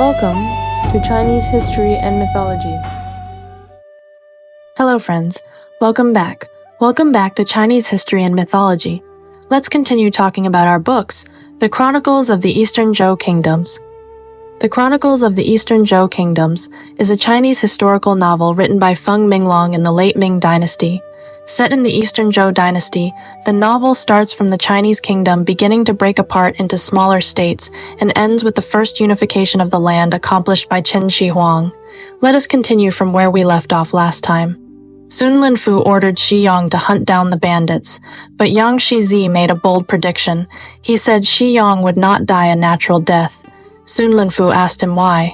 Welcome to Chinese History and Mythology. Hello friends, welcome back. Welcome back to Chinese History and Mythology. Let's continue talking about our books, The Chronicles of the Eastern Zhou Kingdoms. The Chronicles of the Eastern Zhou Kingdoms is a Chinese historical novel written by Feng Minglong in the late Ming Dynasty. Set in the Eastern Zhou Dynasty, the novel starts from the Chinese kingdom beginning to break apart into smaller states and ends with the first unification of the land accomplished by Qin Shi Huang. Let us continue from where we left off last time. Xun Linfu ordered Xi Yong to hunt down the bandits, but Yangshe Zhi made a bold prediction. He said Xi Yong would not die a natural death. Xun Linfu asked him why.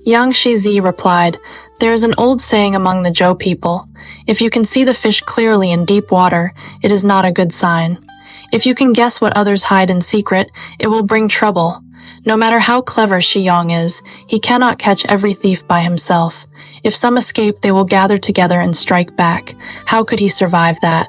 Yangshe Zhi replied, "There is an old saying among the Zhou people. If you can see the fish clearly in deep water, it is not a good sign. If you can guess what others hide in secret, it will bring trouble. No matter how clever Xi Yong is, he cannot catch every thief by himself. If some escape, they will gather together and strike back. How could he survive that?"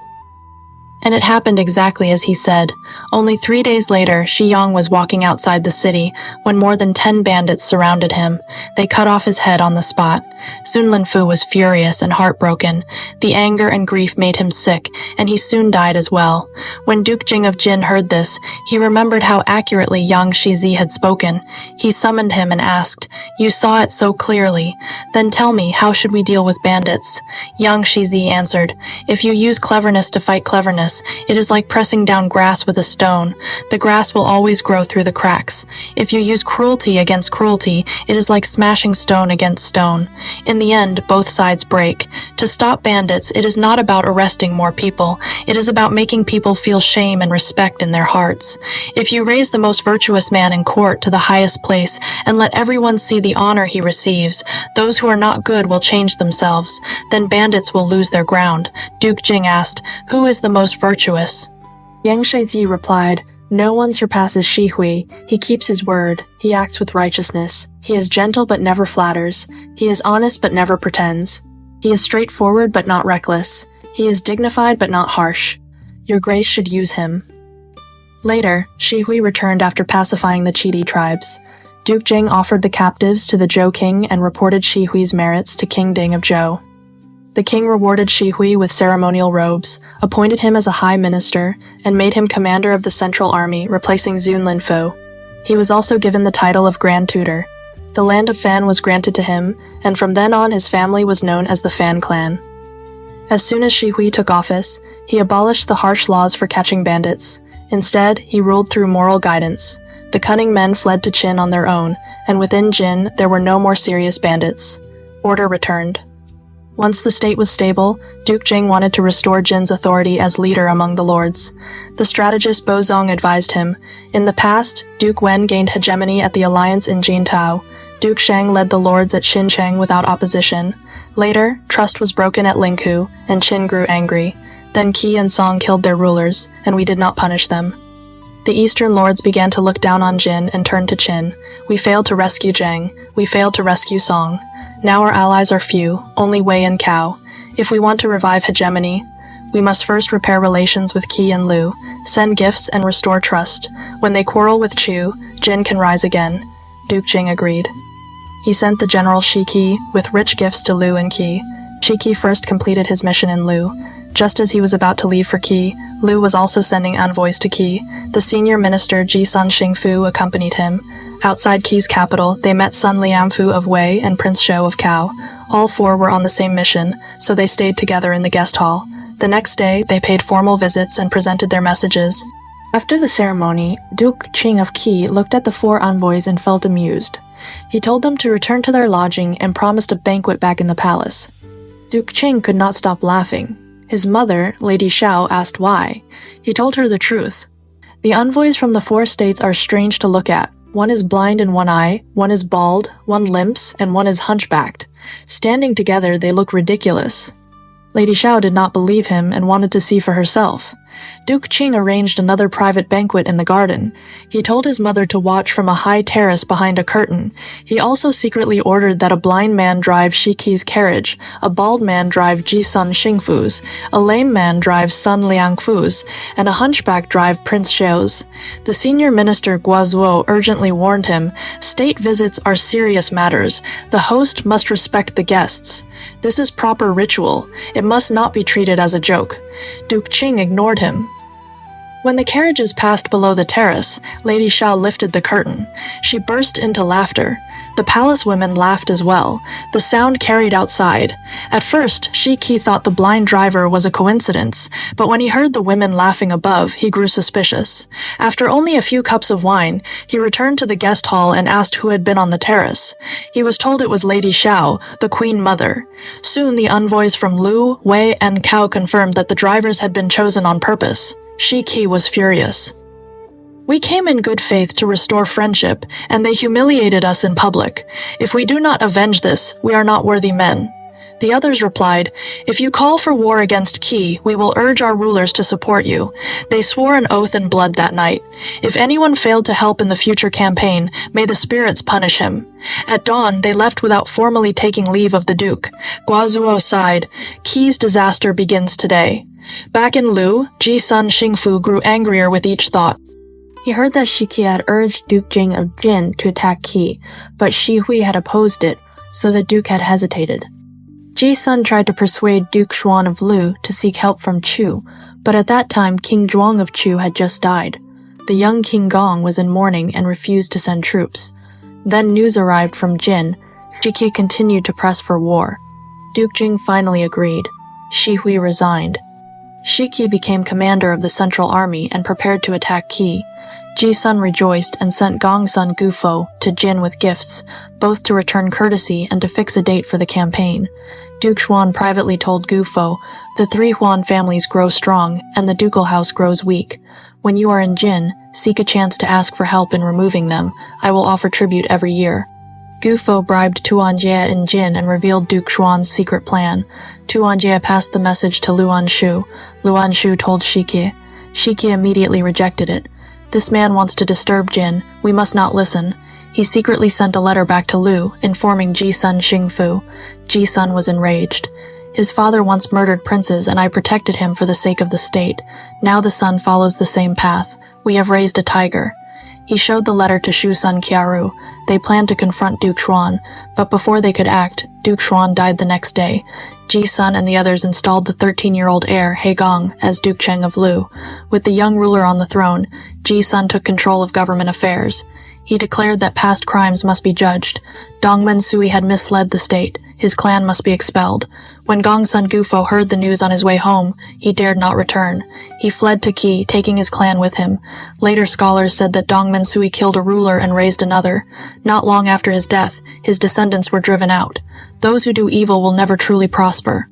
And it happened exactly as he said. Only 3 days later, Xi Yong was walking outside the city when more than 10 bandits surrounded him. They cut off his head on the spot. Xun Linfu was furious and heartbroken. The anger and grief made him sick, and he soon died as well. When Duke Jing of Jin heard this, he remembered how accurately Yangshe Zhi had spoken. He summoned him and asked, "You saw it so clearly. Then tell me, how should we deal with bandits?" Yangshe Zhi answered, "If you use cleverness to fight cleverness, it is like pressing down grass with a stone. The grass will always grow through the cracks. If you use cruelty against cruelty, it is like smashing stone against stone. In the end, both sides break. To stop bandits, it is not about arresting more people. It is about making people feel shame and respect in their hearts. If you raise the most virtuous man in court to the highest place and let everyone see the honor he receives, those who are not good will change themselves. Then bandits will lose their ground." Duke Jing asked, "Who is the most virtuous?" Yangshe Zhi replied, "No one surpasses Shi Hui. He keeps his word. He acts with righteousness. He is gentle but never flatters. He is honest but never pretends. He is straightforward but not reckless. He is dignified but not harsh. Your grace should use him." Later, Shi Hui returned after pacifying the Chidi tribes. Duke Jing offered the captives to the Zhou king and reported Shi Hui's merits to King Ding of Zhou. The king rewarded Shi Hui with ceremonial robes, appointed him as a high minister, and made him commander of the central army, replacing Xun Linfu. He was also given the title of Grand Tutor. The land of Fan was granted to him, and from then on his family was known as the Fan clan. As soon as Shi Hui took office, he abolished the harsh laws for catching bandits. Instead, he ruled through moral guidance. The cunning men fled to Qin on their own, and within Jin there were no more serious bandits. Order returned. Once the state was stable, Duke Jing wanted to restore Jin's authority as leader among the lords. The strategist Bozong advised him. In the past, Duke Wen gained hegemony at the alliance in Jintao. Duke Shang led the lords at Xincheng without opposition. Later, trust was broken at Lingkou, and Qin grew angry. Then Qi and Song killed their rulers, and we did not punish them. The eastern lords began to look down on Jin and turned to Qin. We failed to rescue Zheng. We failed to rescue Song. Now our allies are few, only Wei and Cao. If we want to revive hegemony, we must first repair relations with Qi and Lu, send gifts and restore trust. When they quarrel with Chu, Jin can rise again. Duke Jing agreed. He sent the general Shi Qi with rich gifts to Lu and Qi. Shi Qi first completed his mission in Lu. Just as he was about to leave for Qi, Lu was also sending envoys to Qi. The senior minister Ji Sun Xingfu accompanied him. Outside Qi's capital, they met Sun Liangfu of Wei and Prince Shou of Cao. All four were on the same mission, so they stayed together in the guest hall. The next day, they paid formal visits and presented their messages. After the ceremony, Duke Qing of Qi looked at the four envoys and felt amused. He told them to return to their lodging and promised a banquet back in the palace. Duke Qing could not stop laughing. His mother, Lady Xiao, asked why. He told her the truth. The envoys from the four states are strange to look at. One is blind in one eye, one is bald, one limps, and one is hunchbacked. Standing together, they look ridiculous. Lady Xiao did not believe him and wanted to see for herself. Duke Qing arranged another private banquet in the garden. He told his mother to watch from a high terrace behind a curtain. He also secretly ordered that a blind man drive Shi Qi's carriage, a bald man drive Xun Linfu's, a lame man drive Xun Liangfu's, and a hunchback drive Prince Zhou's. The senior minister Zhou urgently warned him, "State visits are serious matters. The host must respect the guests. This is proper ritual. It must not be treated as a joke." Duke Qing ignored him. When the carriages passed below the terrace, Lady Xiao lifted the curtain. She burst into laughter. The palace women laughed as well. The sound carried outside. At first, Shi Qi thought the blind driver was a coincidence, but when he heard the women laughing above, he grew suspicious. After only a few cups of wine, he returned to the guest hall and asked who had been on the terrace. He was told it was Lady Xiao, the Queen Mother. Soon the envoys from Lu, Wei, and Cao confirmed that the drivers had been chosen on purpose. Shi Qi was furious. "We came in good faith to restore friendship, and they humiliated us in public. If we do not avenge this, we are not worthy men." The others replied, "If you call for war against Qi, we will urge our rulers to support you." They swore an oath in blood that night. If anyone failed to help in the future campaign, may the spirits punish him. At dawn, they left without formally taking leave of the Duke. Guazuo sighed, "Qi's disaster begins today." Back in Lu, Xun Linfu grew angrier with each thought. He heard that Shi Qi had urged Duke Jing of Jin to attack Qi, but Shi Hui had opposed it, so the Duke had hesitated. Xun tried to persuade Duke Xuan of Lu to seek help from Chu, but at that time King Zhuang of Chu had just died. The young King Gong was in mourning and refused to send troops. Then news arrived from Jin. Shi Qi continued to press for war. Duke Jing finally agreed. Shi Hui resigned. Shi Qi became commander of the Central Army and prepared to attack Qi. Xun rejoiced and sent Gongsun Gufo to Jin with gifts, both to return courtesy and to fix a date for the campaign. Duke Xuan privately told Gufo, "The three Huan families grow strong, and the ducal house grows weak. When you are in Jin, seek a chance to ask for help in removing them. I will offer tribute every year." Gufo bribed Tuanjie in Jin and revealed Duke Xuan's secret plan. Tuanjie passed the message to Luan Shu. Luan Shu told Shi Qi. Shi Qi immediately rejected it. "This man wants to disturb Jin. We must not listen." He secretly sent a letter back to Lu, informing Xun Linfu. Xun was enraged. "His father once murdered princes, and I protected him for the sake of the state. Now the son follows the same path. We have raised a tiger." He showed the letter to Shu Sun Qiaru. They planned to confront Duke Xuan, but before they could act, Duke Xuan died the next day. Xun and the others installed the 13-year-old heir, He Gong, as Duke Cheng of Lu. With the young ruler on the throne, Xun took control of government affairs. He declared that past crimes must be judged. Dongmen Sui had misled the state. His clan must be expelled. When Gongsun Gufo heard the news on his way home, he dared not return. He fled to Qi, taking his clan with him. Later scholars said that Dongmen Sui killed a ruler and raised another. Not long after his death, his descendants were driven out. Those who do evil will never truly prosper.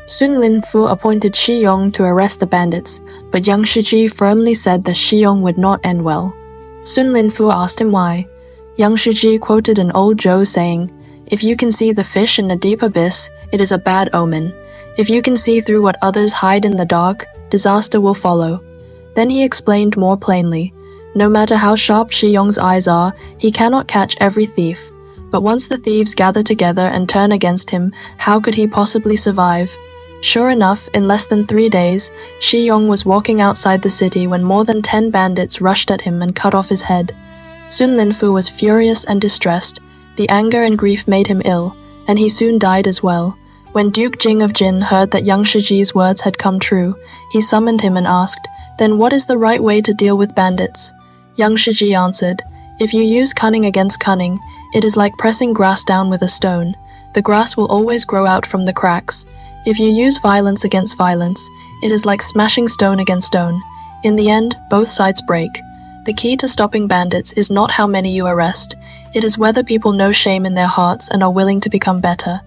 Xun Linfu appointed Xi Yong to arrest the bandits, but Yangshe Zhi firmly said that Xi Yong would not end well. Xun Linfu asked him why. Yangshe Zhi quoted an old Zhou saying, "If you can see the fish in the deep abyss, it is a bad omen. If you can see through what others hide in the dark, disaster will follow." Then he explained more plainly, "No matter how sharp Xi Yong's eyes are, he cannot catch every thief. But once the thieves gather together and turn against him, how could he possibly survive?" Sure enough, in less than 3 days, Xi Yong was walking outside the city when more than 10 bandits rushed at him and cut off his head. Xun Linfu was furious and distressed. The anger and grief made him ill, and he soon died as well. When Duke Jing of Jin heard that Yangshe Zhi's words had come true, he summoned him and asked, "Then what is the right way to deal with bandits?" Yangshe Zhi answered, "If you use cunning against cunning, it is like pressing grass down with a stone. The grass will always grow out from the cracks. If you use violence against violence, it is like smashing stone against stone. In the end, both sides break. The key to stopping bandits is not how many you arrest. It is whether people know shame in their hearts and are willing to become better.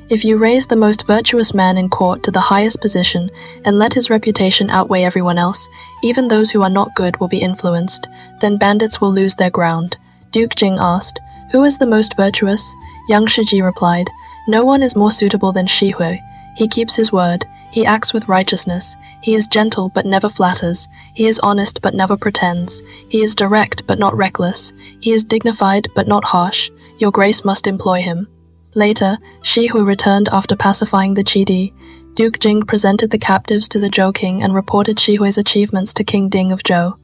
If you raise the most virtuous man in court to the highest position and let his reputation outweigh everyone else, even those who are not good will be influenced. Then bandits will lose their ground." Duke Jing asked, "Who is the most virtuous?" Yangshe Zhi replied, "No one is more suitable than Shi Hui. He keeps his word. He acts with righteousness. He is gentle but never flatters. He is honest but never pretends. He is direct but not reckless. He is dignified but not harsh. Your grace must employ him." Later, Shi Hui returned after pacifying the Qidi. Duke Jing presented the captives to the Zhou king and reported Shi Hui's achievements to King Ding of Zhou.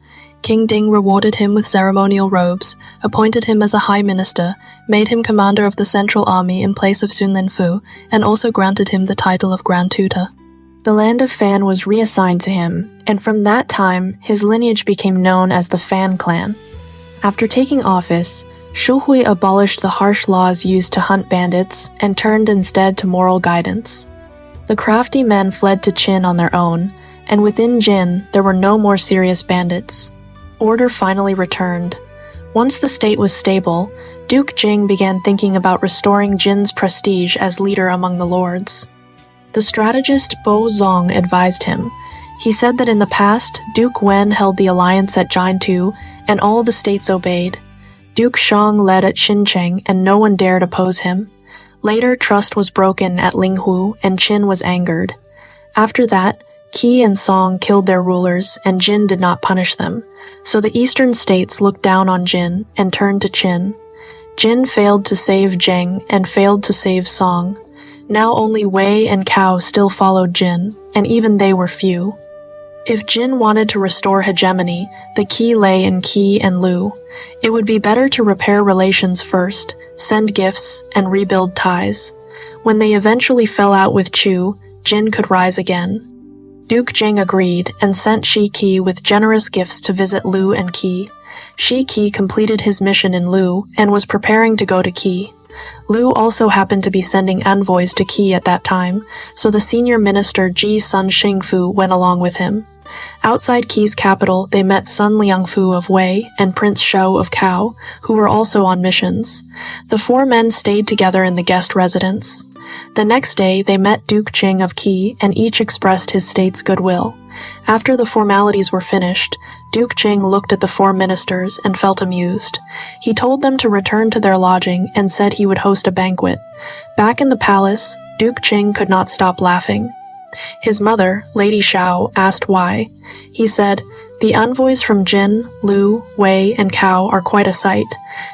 King Ding rewarded him with ceremonial robes, appointed him as a high minister, made him commander of the central army in place of Xun Linfu, and also granted him the title of Grand Tutor. The land of Fan was reassigned to him, and from that time, his lineage became known as the Fan clan. After taking office, Shu Hui abolished the harsh laws used to hunt bandits and turned instead to moral guidance. The crafty men fled to Qin on their own, and within Jin, there were no more serious bandits. Order finally returned. Once the state was stable, Duke Jing began thinking about restoring Jin's prestige as leader among the lords. The strategist Bo Zong advised him. He said that in the past, Duke Wen held the alliance at Jiantu, and all the states obeyed. Duke Shang led at Xincheng, and no one dared oppose him. Later, trust was broken at Linghu, and Qin was angered. After that, Qi and Song killed their rulers, and Jin did not punish them, so the eastern states looked down on Jin and turned to Qin. Jin failed to save Zheng and failed to save Song. Now only Wei and Cao still followed Jin, and even they were few. If Jin wanted to restore hegemony, the key lay in Qi and Lu. It would be better to repair relations first, send gifts, and rebuild ties. When they eventually fell out with Chu, Jin could rise again. Duke Jing agreed and sent Shi Qi with generous gifts to visit Lu and Qi. Shi Qi completed his mission in Lu and was preparing to go to Qi. Lu also happened to be sending envoys to Qi at that time, so the senior minister Ji Sun Xingfu went along with him. Outside Qi's capital, they met Sun Liangfu of Wei and Prince Shou of Cao, who were also on missions. The four men stayed together in the guest residence. The next day, they met Duke Jing of Qi, and each expressed his state's goodwill. After the formalities were finished, Duke Jing looked at the four ministers and felt amused. He told them to return to their lodging and said he would host a banquet. Back in the palace, Duke Jing could not stop laughing. His mother, Lady Shao, asked why. He said, "The envoys from Jin, Lu, Wei, and Cao are quite a sight.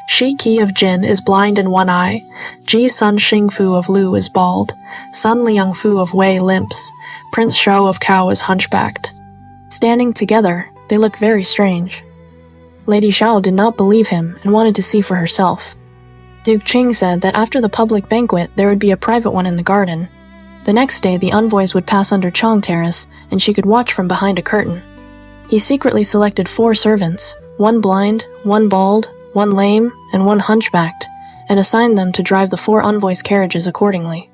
Shi Qi of Jin is blind in one eye. Ji Sun Xingfu of Lu is bald. Sun Liangfu of Wei limps. Prince Shou of Cao is hunchbacked." Standing together, they look very strange. Lady Shao did not believe him and wanted to see for herself. Duke Jing said that after the public banquet, there would be a private one in the garden. The next day, the envoys would pass under Chong Terrace, and she could watch from behind a curtain. He secretly selected 4 servants, 1 blind, 1 bald, 1 lame, and 1 hunchbacked, and assigned them to drive the 4 envoys' carriages accordingly.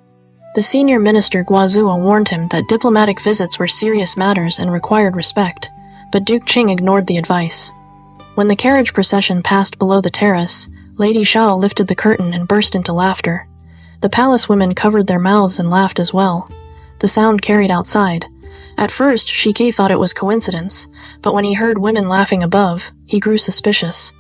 The senior minister Guazhou warned him that diplomatic visits were serious matters and required respect, but Duke Jing ignored the advice. When the carriage procession passed below the terrace, Lady Shao lifted the curtain and burst into laughter. The palace women covered their mouths and laughed as well. The sound carried outside. At first, Shi Qi thought it was coincidence, but when he heard women laughing above, he grew suspicious.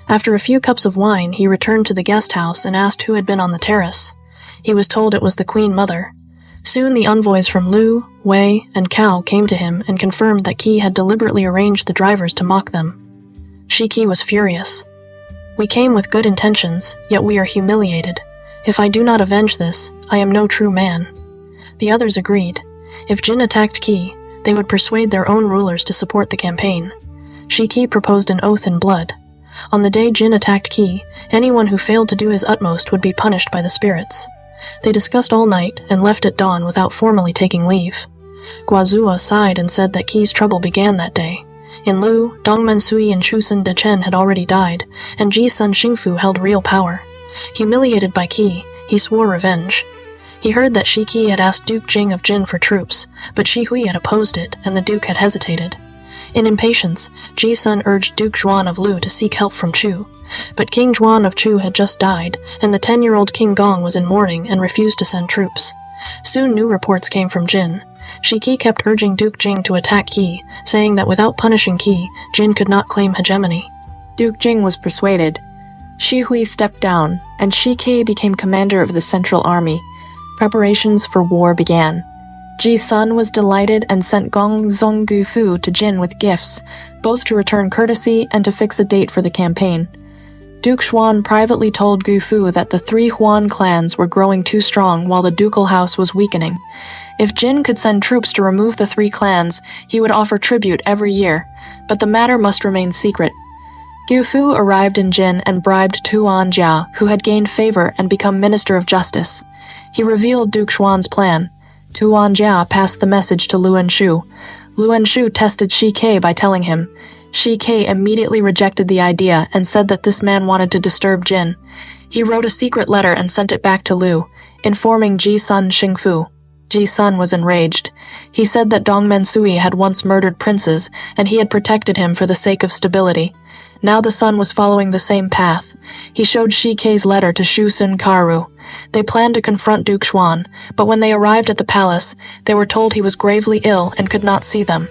After a few cups of wine, he returned to the guest house and asked who had been on the terrace. He was told it was the Queen Mother. Soon the envoys from Lu, Wei, and Cao came to him and confirmed that Qi had deliberately arranged the drivers to mock them. Shi Qi was furious. "We came with good intentions, yet we are humiliated. If I do not avenge this, I am no true man." The others agreed. If Jin attacked Qi, they would persuade their own rulers to support the campaign. Shi Qi proposed an oath in blood. On the day Jin attacked Qi, anyone who failed to do his utmost would be punished by the spirits. They discussed all night and left at dawn without formally taking leave. Guazhou sighed and said that Qi's trouble began that day. In Lu, Dong Mensui and Chusen Dechen had already died, and Ji Sun Xingfu held real power. Humiliated by Qi, he swore revenge. He heard that Shi Qi had asked Duke Jing of Jin for troops, but Shi Hui had opposed it, and the Duke had hesitated. In impatience, Ji Sun urged Duke Zhuan of Lu to seek help from Chu. But King Zhuan of Chu had just died, and the 10-year-old King Gong was in mourning and refused to send troops. Soon new reports came from Jin. Shi Qi kept urging Duke Jing to attack Qi, saying that without punishing Qi, Jin could not claim hegemony. Duke Jing was persuaded. Shi Hui stepped down, and Shi Qi became commander of the Central Army. Preparations for war began. Ji's son was delighted and sent Gong Zonggufu to Jin with gifts, both to return courtesy and to fix a date for the campaign. Duke Xuan privately told Gufu that the three Huan clans were growing too strong while the ducal house was weakening. If Jin could send troops to remove the three clans, he would offer tribute every year, but the matter must remain secret. Gufu arrived in Jin and bribed Tuan Jia, who had gained favor and become Minister of Justice. He revealed Duke Xuan's plan. Tuan Jia passed the message to Luan Shu. Luan Shu tested Shi Ke by telling him. Shi Ke immediately rejected the idea and said that this man wanted to disturb Jin. He wrote a secret letter and sent it back to Lu, informing Ji's son Xingfu. Ji's son was enraged. He said that Dongmen Sui had once murdered princes, and he had protected him for the sake of stability. Now the son was following the same path. He showed Shi Ke's letter to Shu Sun Karu. They planned to confront Duke Xuan, but when they arrived at the palace, they were told he was gravely ill and could not see them.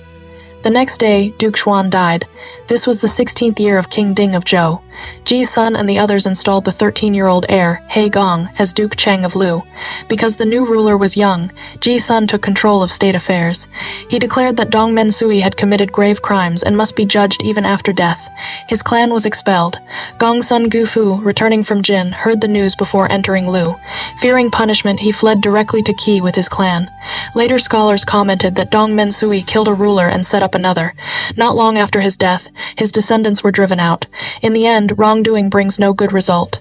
The next day, Duke Xuan died. This was the 16th year of King Ding of Zhou. Ji's son and the others installed the 13-year-old heir, He Gong, as Duke Cheng of Lu. Because the new ruler was young, Ji's son took control of state affairs. He declared that Dongmen Sui had committed grave crimes and must be judged even after death. His clan was expelled. Gongsun Gufu, returning from Jin, heard the news before entering Lu. Fearing punishment, he fled directly to Qi with his clan. Later scholars commented that Dongmen Sui killed a ruler and set up another. Not long after his death, his descendants were driven out. In the end, wrongdoing brings no good result.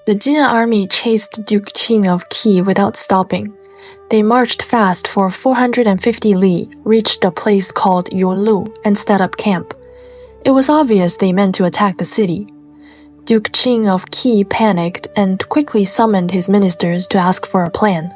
The Jin army chased Duke Qing of Qi without stopping. They marched fast for 450 li, reached a place called Yolu, and set up camp. It was obvious they meant to attack the city. Duke Qing of Qi panicked and quickly summoned his ministers to ask for a plan.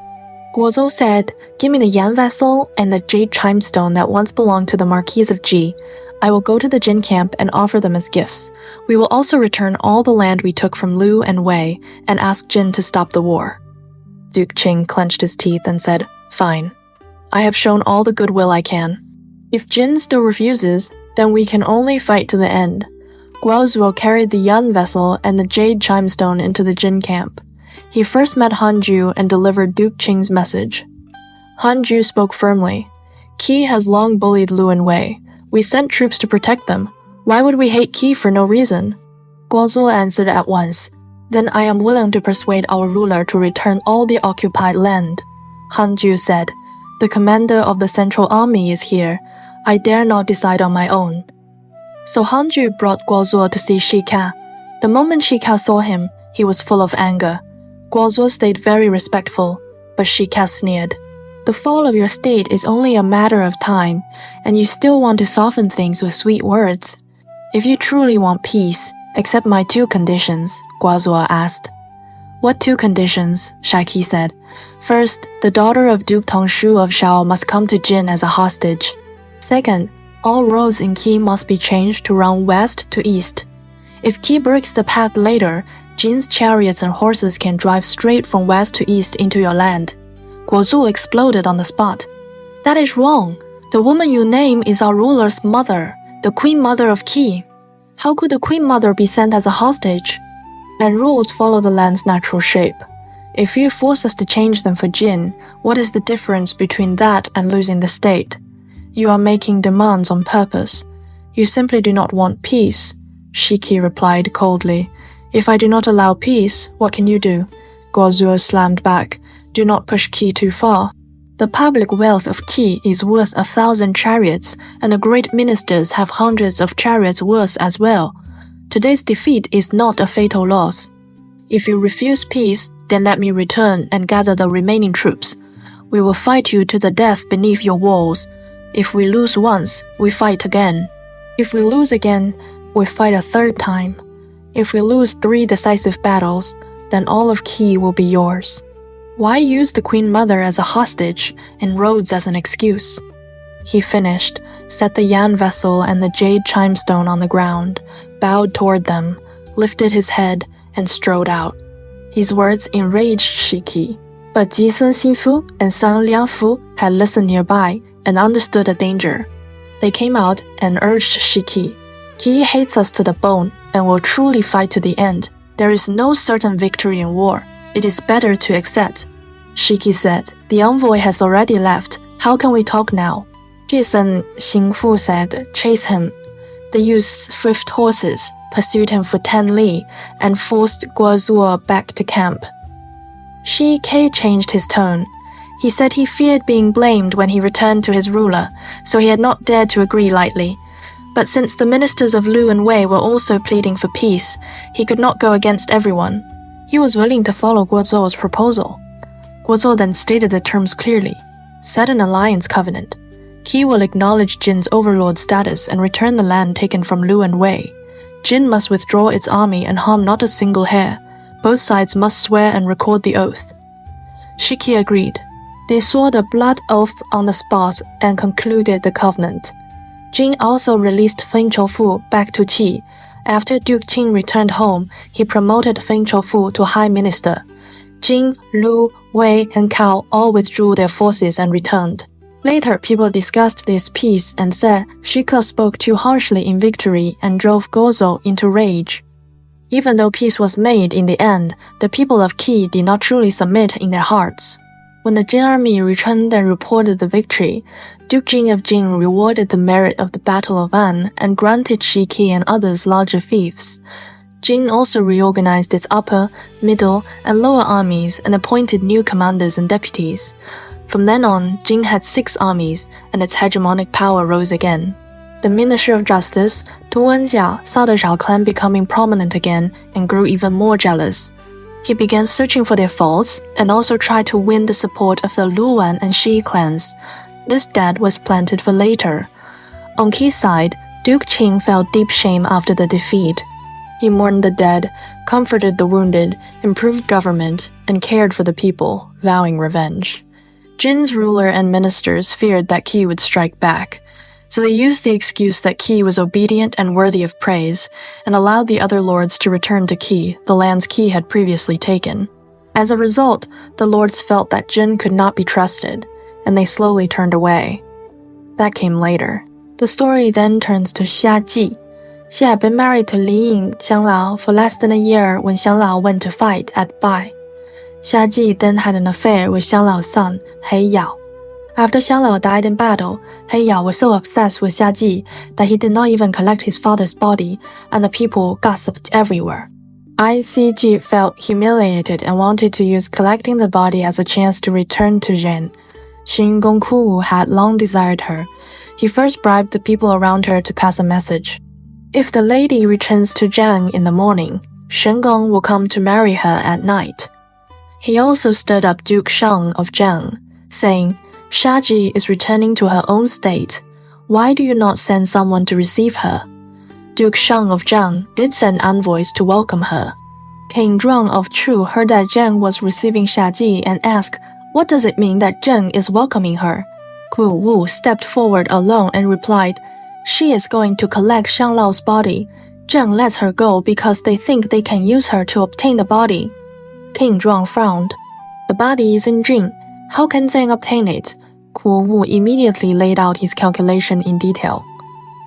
Guozhou said, "Give me the Yan vessel and the jade chimestone that once belonged to the Marquis of Ji. I will go to the Jin camp and offer them as gifts. We will also return all the land we took from Lu and Wei and ask Jin to stop the war." Duke Qing clenched his teeth and said, "Fine. I have shown all the goodwill I can. If Jin still refuses, then we can only fight to the end." Guozhou carried the Yan vessel and the jade chimestone into the Jin camp. He first met Hanju and delivered Duke Qing's message. Hanju spoke firmly. "Qi has long bullied Lu and Wei. We sent troops to protect them. Why would we hate Qi for no reason?" Guozhou answered at once. "Then I am willing to persuade our ruler to return all the occupied land." Hanju said, "The commander of the central army is here. I dare not decide on my own." So Hanju brought Guozhou to see Shika. The moment Shika saw him, he was full of anger. Guozhou stayed very respectful, but Shika sneered. "The fall of your state is only a matter of time, and you still want to soften things with sweet words. If you truly want peace, accept my two conditions," Guozhou asked. "What two conditions?" Shaki said. "First, the daughter of Duke Tongshu of Shao must come to Jin as a hostage. Second, all roads in Qi must be changed to run west to east. If Qi breaks the path later, Jin's chariots and horses can drive straight from west to east into your land." Guozhou exploded on the spot. "That is wrong. The woman you name is our ruler's mother, the Queen Mother of Qi. How could the Queen Mother be sent as a hostage? And rules follow the land's natural shape. If you force us to change them for Jin, what is the difference between that and losing the state? You are making demands on purpose. You simply do not want peace," Shiki replied coldly. "If I do not allow peace, what can you do?" Guozhou slammed back. "Do not push Qi too far. The public wealth of Qi is worth 1,000 chariots, and the great ministers have hundreds of chariots worth as well. Today's defeat is not a fatal loss. If you refuse peace, then let me return and gather the remaining troops. We will fight you to the death beneath your walls. If we lose once, we fight again. If we lose again, we fight a third time. If we lose 3 decisive battles, then all of Qi will be yours. Why use the Queen Mother as a hostage and roads as an excuse?" He finished, set the Yan vessel and the jade chimestone on the ground, bowed toward them, lifted his head, and strode out. His words enraged Shiki, but Xun Linfu and Xun Liangfu had listened nearby and understood the danger. They came out and urged Shiki, "Qi hates us to the bone and will truly fight to the end. There is no certain victory in war. It is better to accept." Shiki said. The envoy has already left. How can we talk now? Xun Linfu said, chase him. They used swift horses, pursued him for 10 li, and forced Guozhuo back to camp. Shi Ke changed his tone. He said he feared being blamed when he returned to his ruler, so he had not dared to agree lightly. But since the ministers of Lu and Wei were also pleading for peace, he could not go against everyone. He was willing to follow Guozhuo's proposal. Guozhuo then stated the terms clearly. Set an alliance covenant. Qi will acknowledge Jin's overlord status and return the land taken from Lu and Wei. Jin must withdraw its army and harm not a single hair. Both sides must swear and record the oath. Shiki agreed. They swore the blood oath on the spot and concluded the covenant. Jin also released Feng Choufu back to Qi. After Duke Qing returned home, he promoted Feng Choufu to High Minister. Jin, Lu, Wei, and Cao all withdrew their forces and returned. Later, people discussed this peace and said Shike spoke too harshly in victory and drove Guozhuo into rage. Even though peace was made in the end, the people of Qi did not truly submit in their hearts. When the Jin army returned and reported the victory, Duke Jing of Jin rewarded the merit of the Battle of An and granted Shi Ke and others larger fiefs. Jin also reorganized its upper, middle, and lower armies and appointed new commanders and deputies. From then on, Jin had 6 armies, and its hegemonic power rose again. The Minister of Justice, Tu Wenjia, saw the Zhao clan becoming prominent again and grew even more jealous. He began searching for their faults and also tried to win the support of the Luwan and Shi clans. This debt was planted for later. On Qi's side, Duke Qing felt deep shame after the defeat. He mourned the dead, comforted the wounded, improved government, and cared for the people, vowing revenge. Jin's ruler and ministers feared that Qi would strike back, so they used the excuse that Qi was obedient and worthy of praise, and allowed the other lords to return to Qi, the lands Qi had previously taken. As a result, the lords felt that Jin could not be trusted, and they slowly turned away. That came later. The story then turns to Xia Ji. She had been married to Li Ying Xianglao for less than a year when Xianglao went to fight at Bai. Xia Ji then had an affair with Xianglao's son, He Yao. After Xianglao died in battle, He Yao was so obsessed with Xia Ji that he did not even collect his father's body, and the people gossiped everywhere. ICG felt humiliated and wanted to use collecting the body as a chance to return to Zhen. Xun Gongku had long desired her. He first bribed the people around her to pass a message. If the lady returns to Zhang in the morning, Shen Gong will come to marry her at night. He also stirred up Duke Shang of Zhang, saying, Shaji is returning to her own state. Why do you not send someone to receive her? Duke Shang of Zhang did send envoys to welcome her. King Zhuang of Chu heard that Zhang was receiving Shaji and asked, what does it mean that Zheng is welcoming her? Ku Wu stepped forward alone and replied, she is going to collect Xianglao's body. Zheng lets her go because they think they can use her to obtain the body. King Zhuang frowned. The body is in Jin. How can Zheng obtain it? Ku Wu immediately laid out his calculation in detail.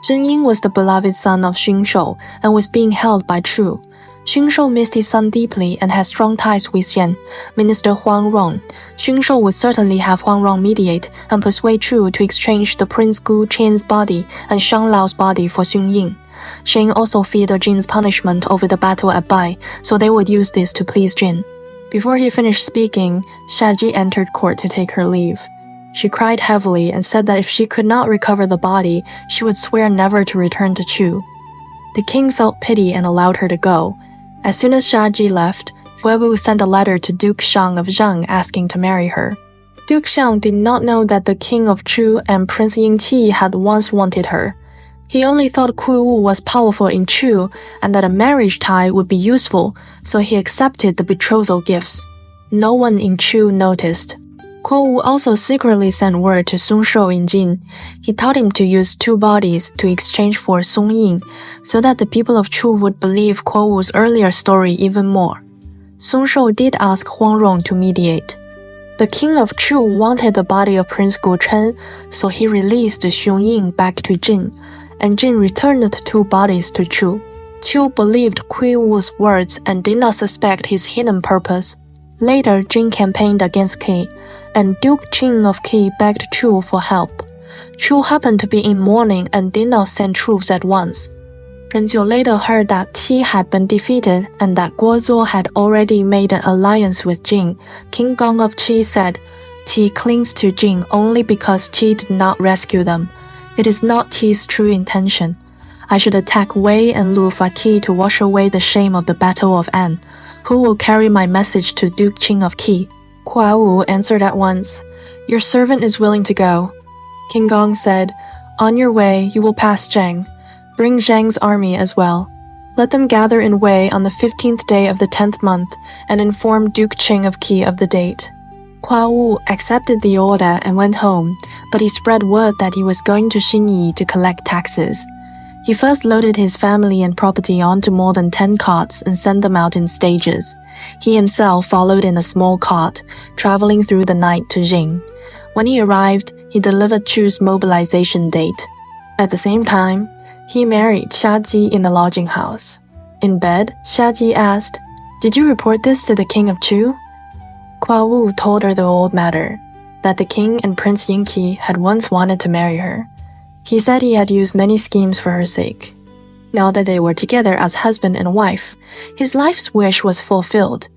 Zhen Ying was the beloved son of Xun Shou and was being held by Chu. Xun Shou missed his son deeply and had strong ties with Yan, Minister Huang Rong. Xun Shou would certainly have Huang Rong mediate and persuade Chu to exchange the Prince Gu Qian's body and Shang Lao's body for Xun Ying. Sheng also feared Jin's punishment over the battle at Bai, so they would use this to please Jin. Before he finished speaking, Shaji entered court to take her leave. She cried heavily and said that if she could not recover the body, she would swear never to return to Chu. The king felt pity and allowed her to go. As soon as Shaji left, Wewu sent a letter to Duke Shang of Zhang asking to marry her. Duke Shang did not know that the king of Chu and Prince Yingqi had once wanted her. He only thought Ku Wu was powerful in Chu and that a marriage tie would be useful, so he accepted the betrothal gifts. No one in Chu noticed. Ku Wu also secretly sent word to Song Shou in Jin. He taught him to use 2 bodies to exchange for Song Ying, so that the people of Chu would believe Ku Wu's earlier story even more. Song Shou did ask Huang Rong to mediate. The king of Chu wanted the body of Prince Gu Chen, so he released Xun Ying back to Jin, and Jin returned the 2 bodies to Chu. Chu believed Ku Wu's words and did not suspect his hidden purpose. Later, Jing campaigned against Qi, and Duke Qing of Qi begged Chu for help. Chu happened to be in mourning and did not send troops at once. Prince Yu later heard that Qi had been defeated and that Guozhou had already made an alliance with Jing. King Gong of Qi said, "Qi clings to Jing only because Qi did not rescue them. It is not Qi's true intention. I should attack Wei and Lu for Qi to wash away the shame of the Battle of An. Who will carry my message to Duke Qing of Qi?" Hua Wu answered at once, "Your servant is willing to go." King Gong said, "On your way, you will pass Zhang. Bring Zhang's army as well. Let them gather in Wei on the 15th day of the 10th month and inform Duke Qing of Qi of the date." Hua Wu accepted the order and went home, but he spread word that he was going to Xinyi to collect taxes. He first loaded his family and property onto more than 10 carts and sent them out in stages. He himself followed in a small cart, traveling through the night to Jing. When he arrived, he delivered Chu's mobilization date. At the same time, he married Xia Ji in a lodging house. In bed, Xia Ji asked, "Did you report this to the king of Chu?" Hua Wu told her the old matter, that the king and Prince Yingqi had once wanted to marry her. He said he had used many schemes for her sake. Now that they were together as husband and wife, his life's wish was fulfilled,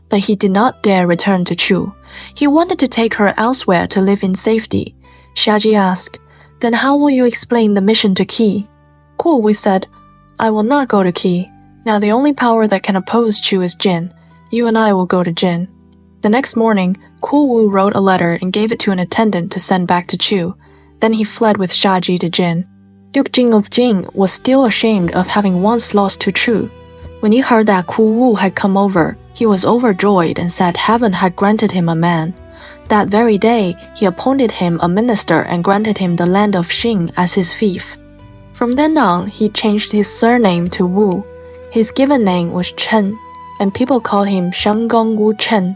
but he did not dare return to Chu. He wanted to take her elsewhere to live in safety. Xia Ji asked, "Then how will you explain the mission to Qi?" Hua Wu said, "I will not go to Qi. Now the only power that can oppose Chu is Jin. You and I will go to Jin." The next morning, Hua Wu wrote a letter and gave it to an attendant to send back to Chu. Then he fled with Xia Ji to Jin. Duke Jing of Jing was still ashamed of having once lost to Chu. When he heard that Hua Wu had come over, he was overjoyed and said heaven had granted him a man. That very day, he appointed him a minister and granted him the land of Xing as his fief. From then on, he changed his surname to Wu. His given name was Chen, and people called him Shanggong Wu Chen.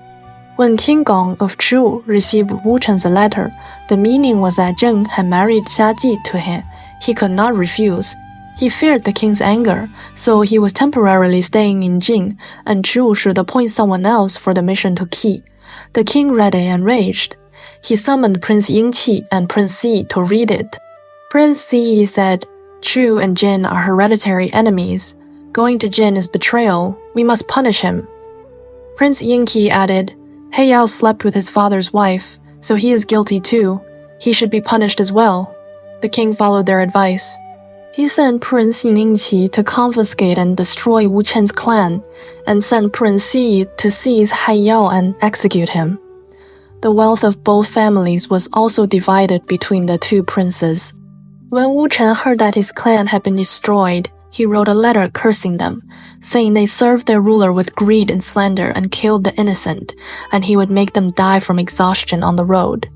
When King Gong of Zhou received Wu Chen's letter, the meaning was that Zheng had married Xia Ji to him. He could not refuse. He feared the king's anger, so he was temporarily staying in Jing, and Zhou should appoint someone else for the mission to Qi. The king read it and raged. He summoned Prince Yingqi and Prince Xi to read it. Prince Xi said, "Chu and Jin are hereditary enemies. Going to Jin is betrayal. We must punish him." Prince Yingqi added, "He Yao slept with his father's wife, so he is guilty too. He should be punished as well." The king followed their advice. He sent Prince Yingqi to confiscate and destroy Wu Chen's clan, and sent Prince Xi to seize He Yao and execute him. The wealth of both families was also divided between the two princes. When Wu Chen heard that his clan had been destroyed, he wrote a letter cursing them, saying they served their ruler with greed and slander and killed the innocent, and he would make them die from exhaustion on the road.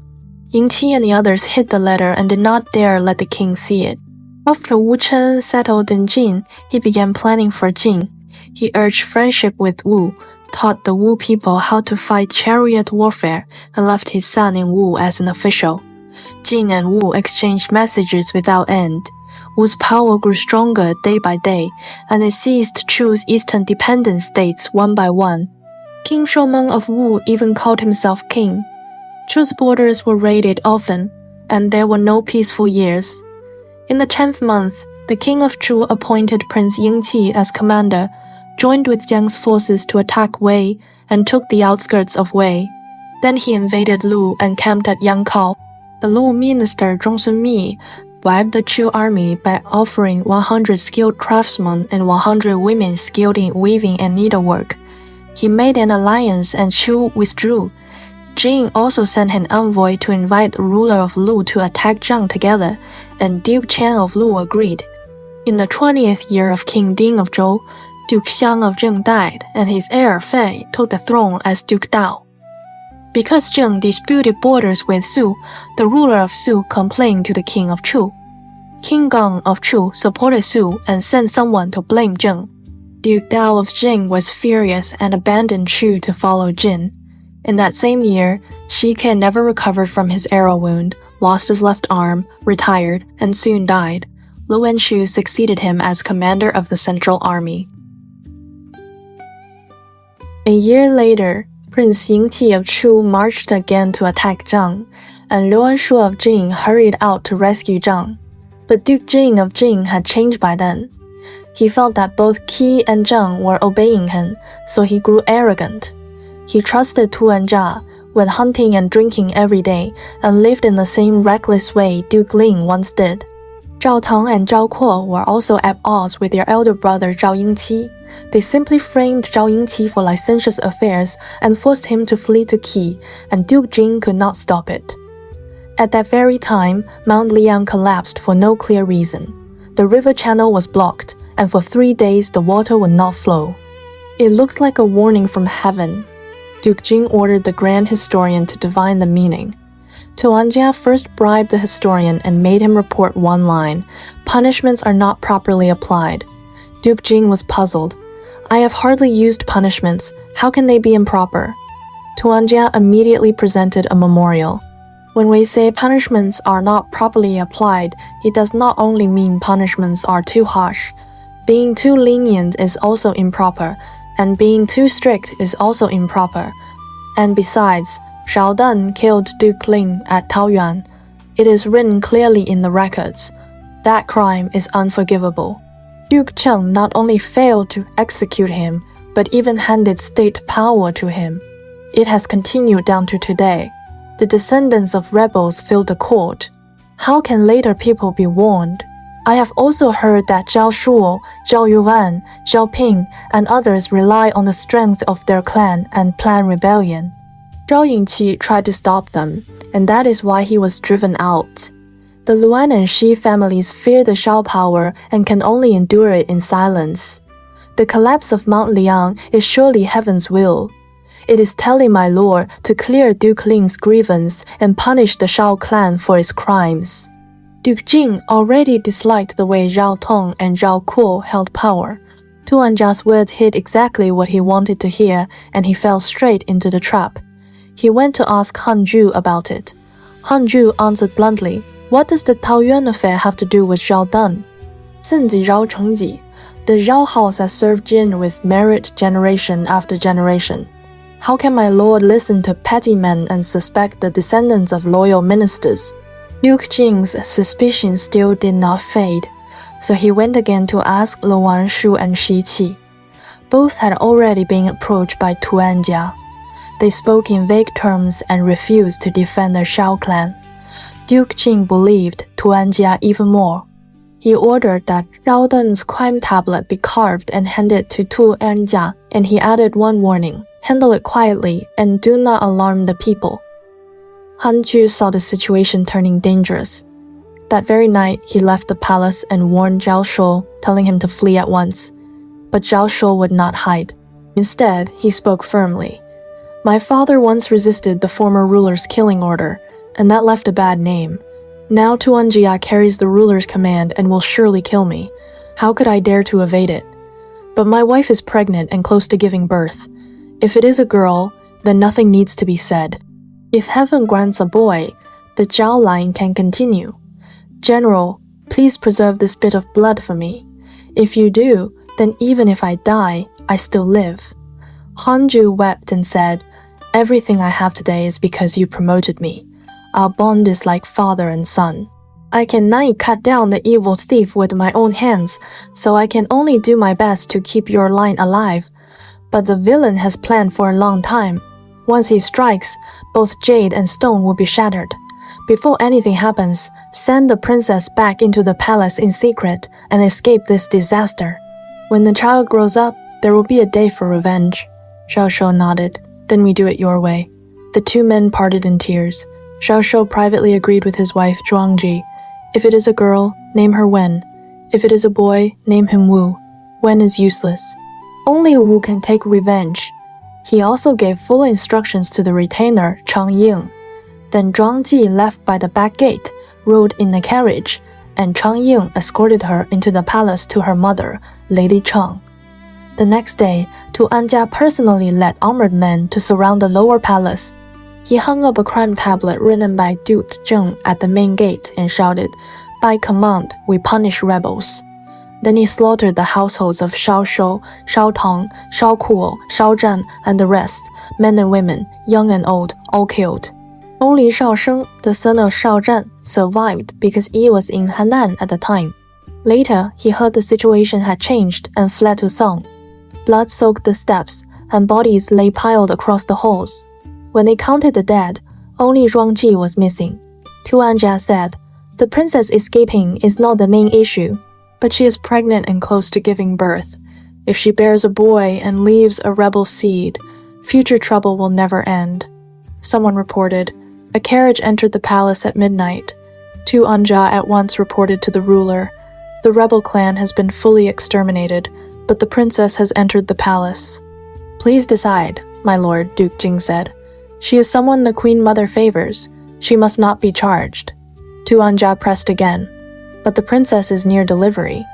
Yingqi and the others hid the letter and did not dare let the king see it. After Wu Chen settled in Jin, he began planning for Jin. He urged friendship with Wu, taught the Wu people how to fight chariot warfare, and left his son in Wu as an official. Jin and Wu exchanged messages without end. Wu's power grew stronger day by day, and they seized Chu's eastern dependent states one by one. King Shoumeng of Wu even called himself king. Chu's borders were raided often, and there were no peaceful years. In the 10th month, the king of Chu appointed Prince Yingqi as commander, joined with Jiang's forces to attack Wei, and took the outskirts of Wei. Then he invaded Lu and camped at Yangkao. The Lu minister Zhongsun Mi bribed the Chu army by offering 100 skilled craftsmen and 100 women skilled in weaving and needlework. He made an alliance and Chu withdrew. Jin also sent an envoy to invite the ruler of Lu to attack Zhang together, and Duke Qian of Lu agreed. In the 20th year of King Ding of Zhou, Duke Xiang of Zheng died, and his heir Fei took the throne as Duke Dao. Because Zheng disputed borders with Su, the ruler of Su complained to the king of Chu. King Gong of Chu supported Su and sent someone to blame Zheng. Duke Dao of Jing was furious and abandoned Chu to follow Jin. In that same year, Xi Ke never recovered from his arrow wound, lost his left arm, retired, and soon died. Lu Wenshu succeeded him as commander of the Central Army. A year later, Prince Yingti of Zhou marched again to attack Zhang, and Liu Anshu of Jing hurried out to rescue Zhang. But Duke Jing of Jing had changed by then. He felt that both Qi and Zhang were obeying him, so he grew arrogant. He trusted Tuanjia, went hunting and drinking every day, and lived in the same reckless way Duke Ling once did. Zhao Tang and Zhao Kuo were also at odds with their elder brother Zhao Yingqi. They simply framed Zhao Yingqi for licentious affairs and forced him to flee to Qi, and Duke Jing could not stop it. At that very time, Mount Liang collapsed for no clear reason. The river channel was blocked, and for 3 days the water would not flow. It looked like a warning from heaven. Duke Jing ordered the grand historian to divine the meaning. Tuanjia first bribed the historian and made him report one line: "Punishments are not properly applied." Duke Jing was puzzled. "I have hardly used punishments. How can they be improper?" Tuanjia immediately presented a memorial. When we say punishments are not properly applied, it does not only mean punishments are too harsh. Being too lenient is also improper, and being too strict is also improper. And besides, Zhao Dan killed Duke Ling at Taoyuan. It is written clearly in the records. That crime is unforgivable. Duke Cheng not only failed to execute him, but even handed state power to him. It has continued down to today. The descendants of rebels fill the court. How can later people be warned? I have also heard that Zhao Shuo, Zhao Yuan, Zhao Ping, and others rely on the strength of their clan and plan rebellion. Zhao Yingqi tried to stop them, and that is why he was driven out. The Luan and Shi families fear the Shao power and can only endure it in silence. The collapse of Mount Liang is surely heaven's will. It is telling my lord to clear Duke Ling's grievance and punish the Shao clan for its crimes. Duke Jing already disliked the way Zhao Tong and Zhao Kuo held power. Tuanjia's words hit exactly what he wanted to hear, and he fell straight into the trap. He went to ask Han Zhu about it. Han Zhu answered bluntly, "What does the Taoyuan affair have to do with Zhao Dan?" "Senji Zhao Chengji." The Zhao house has served Jin with merit generation after generation. How can my lord listen to petty men and suspect the descendants of loyal ministers? Duke Jing's suspicion still did not fade, so he went again to ask Lu Wanshu and Shi Qi. Both had already been approached by Tuanjia. They spoke in vague terms and refused to defend the Shao clan. Duke Jing believed Tuanjia even more. He ordered that Zhao Den's crime tablet be carved and handed to Tuanjia, and he added one warning: handle it quietly and do not alarm the people. Han Zhu saw the situation turning dangerous. That very night, he left the palace and warned Zhao Shou, telling him to flee at once. But Zhao Shou would not hide. Instead, he spoke firmly. "My father once resisted the former ruler's killing order, and that left a bad name. Now Tuanjia carries the ruler's command and will surely kill me. How could I dare to evade it? But my wife is pregnant and close to giving birth. If it is a girl, then nothing needs to be said. If heaven grants a boy, the Zhao line can continue. General, please preserve this bit of blood for me. If you do, then even if I die, I still live." Han Zhu wept and said, "Everything I have today is because you promoted me. Our bond is like father and son. I cannot cut down the evil thief with my own hands, so I can only do my best to keep your line alive. But the villain has planned for a long time. Once he strikes, both jade and stone will be shattered. Before anything happens, send the princess back into the palace in secret and escape this disaster. When the child grows up, there will be a day for revenge." Zhao Shou nodded. "Then we do it your way." The two men parted in tears. Zhao Shou privately agreed with his wife Zhuangji. If it is a girl, name her Wen. If it is a boy, name him Wu. Wen is useless. Only Wu can take revenge. He also gave full instructions to the retainer, Chang Ying. Then Zhuangji left by the back gate, rode in a carriage, and Chang Ying escorted her into the palace to her mother, Lady Chang. The next day, Tuanjia personally led armored men to surround the lower palace. He hung up a crime tablet written by Duke Zheng at the main gate and shouted, "By command, we punish rebels." Then he slaughtered the households of Shao Shou, Shao Tong, Shao Kuo, Shao Zhan, and the rest, men and women, young and old, all killed. Only Shao Sheng, the son of Shao Zhan, survived because he was in Hannan at the time. Later, he heard the situation had changed and fled to Song. Blood soaked the steps, and bodies lay piled across the halls. When they counted the dead, only Zhuangji was missing. Tuanjia said, "The princess escaping is not the main issue, but she is pregnant and close to giving birth. If she bears a boy and leaves a rebel seed, future trouble will never end." Someone reported, "A carriage entered the palace at midnight." Tuanjia at once reported to the ruler, "The rebel clan has been fully exterminated, but the princess has entered the palace." "Please decide, my lord," Duke Jing said. "She is someone the Queen Mother favors. She must not be charged." Tuanjia pressed again. "But the princess is near delivery.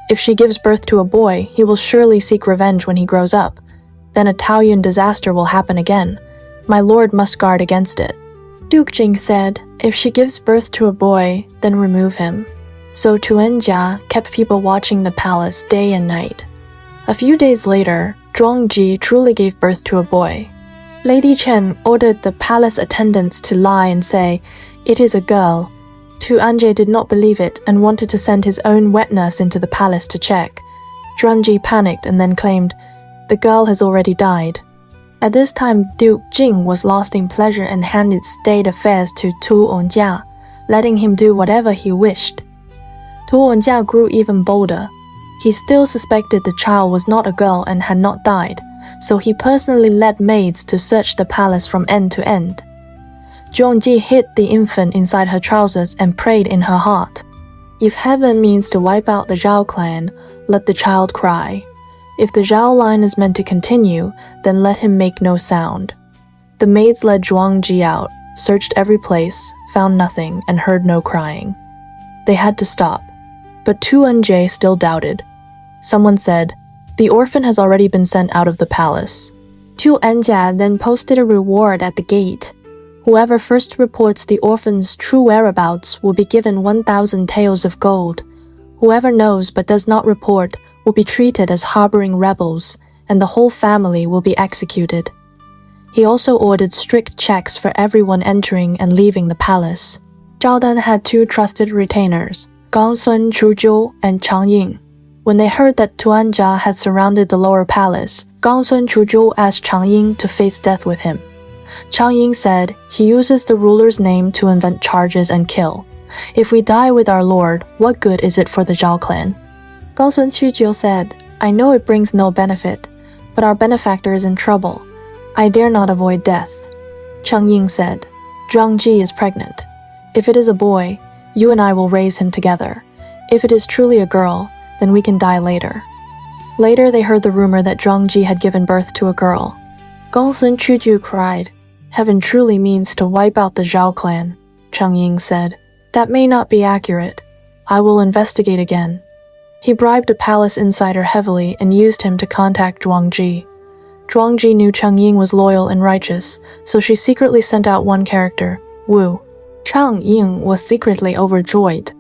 If she gives birth to a boy, he will surely seek revenge when he grows up. Then a Taoyuan disaster will happen again. My lord must guard against it." Duke Jing said, "If she gives birth to a boy, then remove him." So Tuanjia kept people watching the palace day and night. A few days later, Zhuangji truly gave birth to a boy. Lady Chen ordered the palace attendants to lie and say, "It is a girl." Tuanjie did not believe it and wanted to send his own wet nurse into the palace to check. Zhuangji panicked and then claimed, "The girl has already died." At this time, Duke Jing was lost in pleasure and handed state affairs to Tuanjia, letting him do whatever he wished. Tuanjia grew even bolder. He still suspected the child was not a girl and had not died, so he personally led maids to search the palace from end to end. Zhuangji hid the infant inside her trousers and prayed in her heart, "If heaven means to wipe out the Zhao clan, let the child cry. If the Zhao line is meant to continue, then let him make no sound." The maids led Zhuangji out, searched every place, found nothing, and heard no crying. They had to stop, but Tuanjie still doubted. Someone said, "The orphan has already been sent out of the palace." Tuanjia then posted a reward at the gate. Whoever first reports the orphan's true whereabouts will be given 1,000 taels of gold. Whoever knows but does not report will be treated as harboring rebels, and the whole family will be executed. He also ordered strict checks for everyone entering and leaving the palace. Zhao Dan had two trusted retainers, Gangsun Chuzhou and Chang Ying. When they heard that Tuanjia had surrounded the lower palace, Gangsun Chuzhou asked Chang Ying to face death with him. Chang Ying said, "He uses the ruler's name to invent charges and kill. If we die with our lord, what good is it for the Zhao clan?" Gangsun Chuzhou said, "I know it brings no benefit, but our benefactor is in trouble. I dare not avoid death." Chang Ying said, "Zhuangji is pregnant. If it is a boy, you and I will raise him together. If it is truly a girl, then we can die later." Later, they heard the rumor that Zhuangji had given birth to a girl. Gangsun Chuzhou cried, "Heaven truly means to wipe out the Zhao clan." Chang Ying said, "That may not be accurate. I will investigate again." He bribed a palace insider heavily and used him to contact Zhuangji. Zhuangji knew Chang Ying was loyal and righteous, so she secretly sent out one character, Wu. Chang Ying was secretly overjoyed.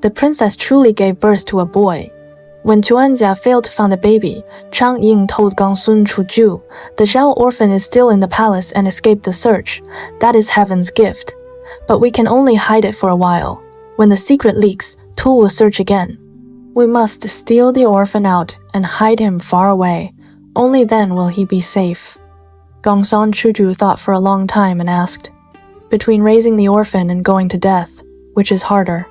The princess truly gave birth to a boy. When Tuanjia failed to find the baby, Chang Ying told Gangsun Chuzhou, "The Zhao orphan is still in the palace and escaped the search. That is heaven's gift. But we can only hide it for a while. When the secret leaks, Tu will search again. We must steal the orphan out and hide him far away. Only then will he be safe." Gangsun Chuzhou thought for a long time and asked, "Between raising the orphan and going to death, which is harder?"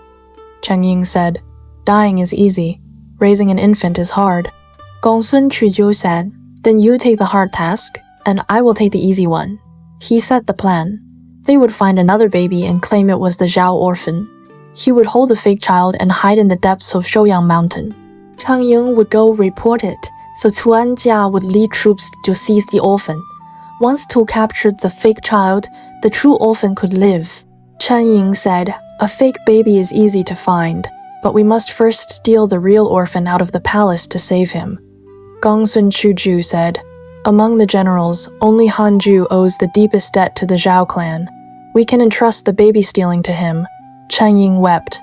Chang Ying said, "Dying is easy. Raising an infant is hard." Gangsun Chuzhou said, "Then you take the hard task, and I will take the easy one." He set the plan. They would find another baby and claim it was the Zhao orphan. He would hold the fake child and hide in the depths of Shouyang Mountain. Chang Ying would go report it, so Tuanjia would lead troops to seize the orphan. Once Tu captured the fake child, the true orphan could live. Chang Ying said, "A fake baby is easy to find, but we must first steal the real orphan out of the palace to save him." Gangsun Chuzhou said, "Among the generals, only Han Ju owes the deepest debt to the Zhao clan. We can entrust the baby stealing to him." Chang Ying wept.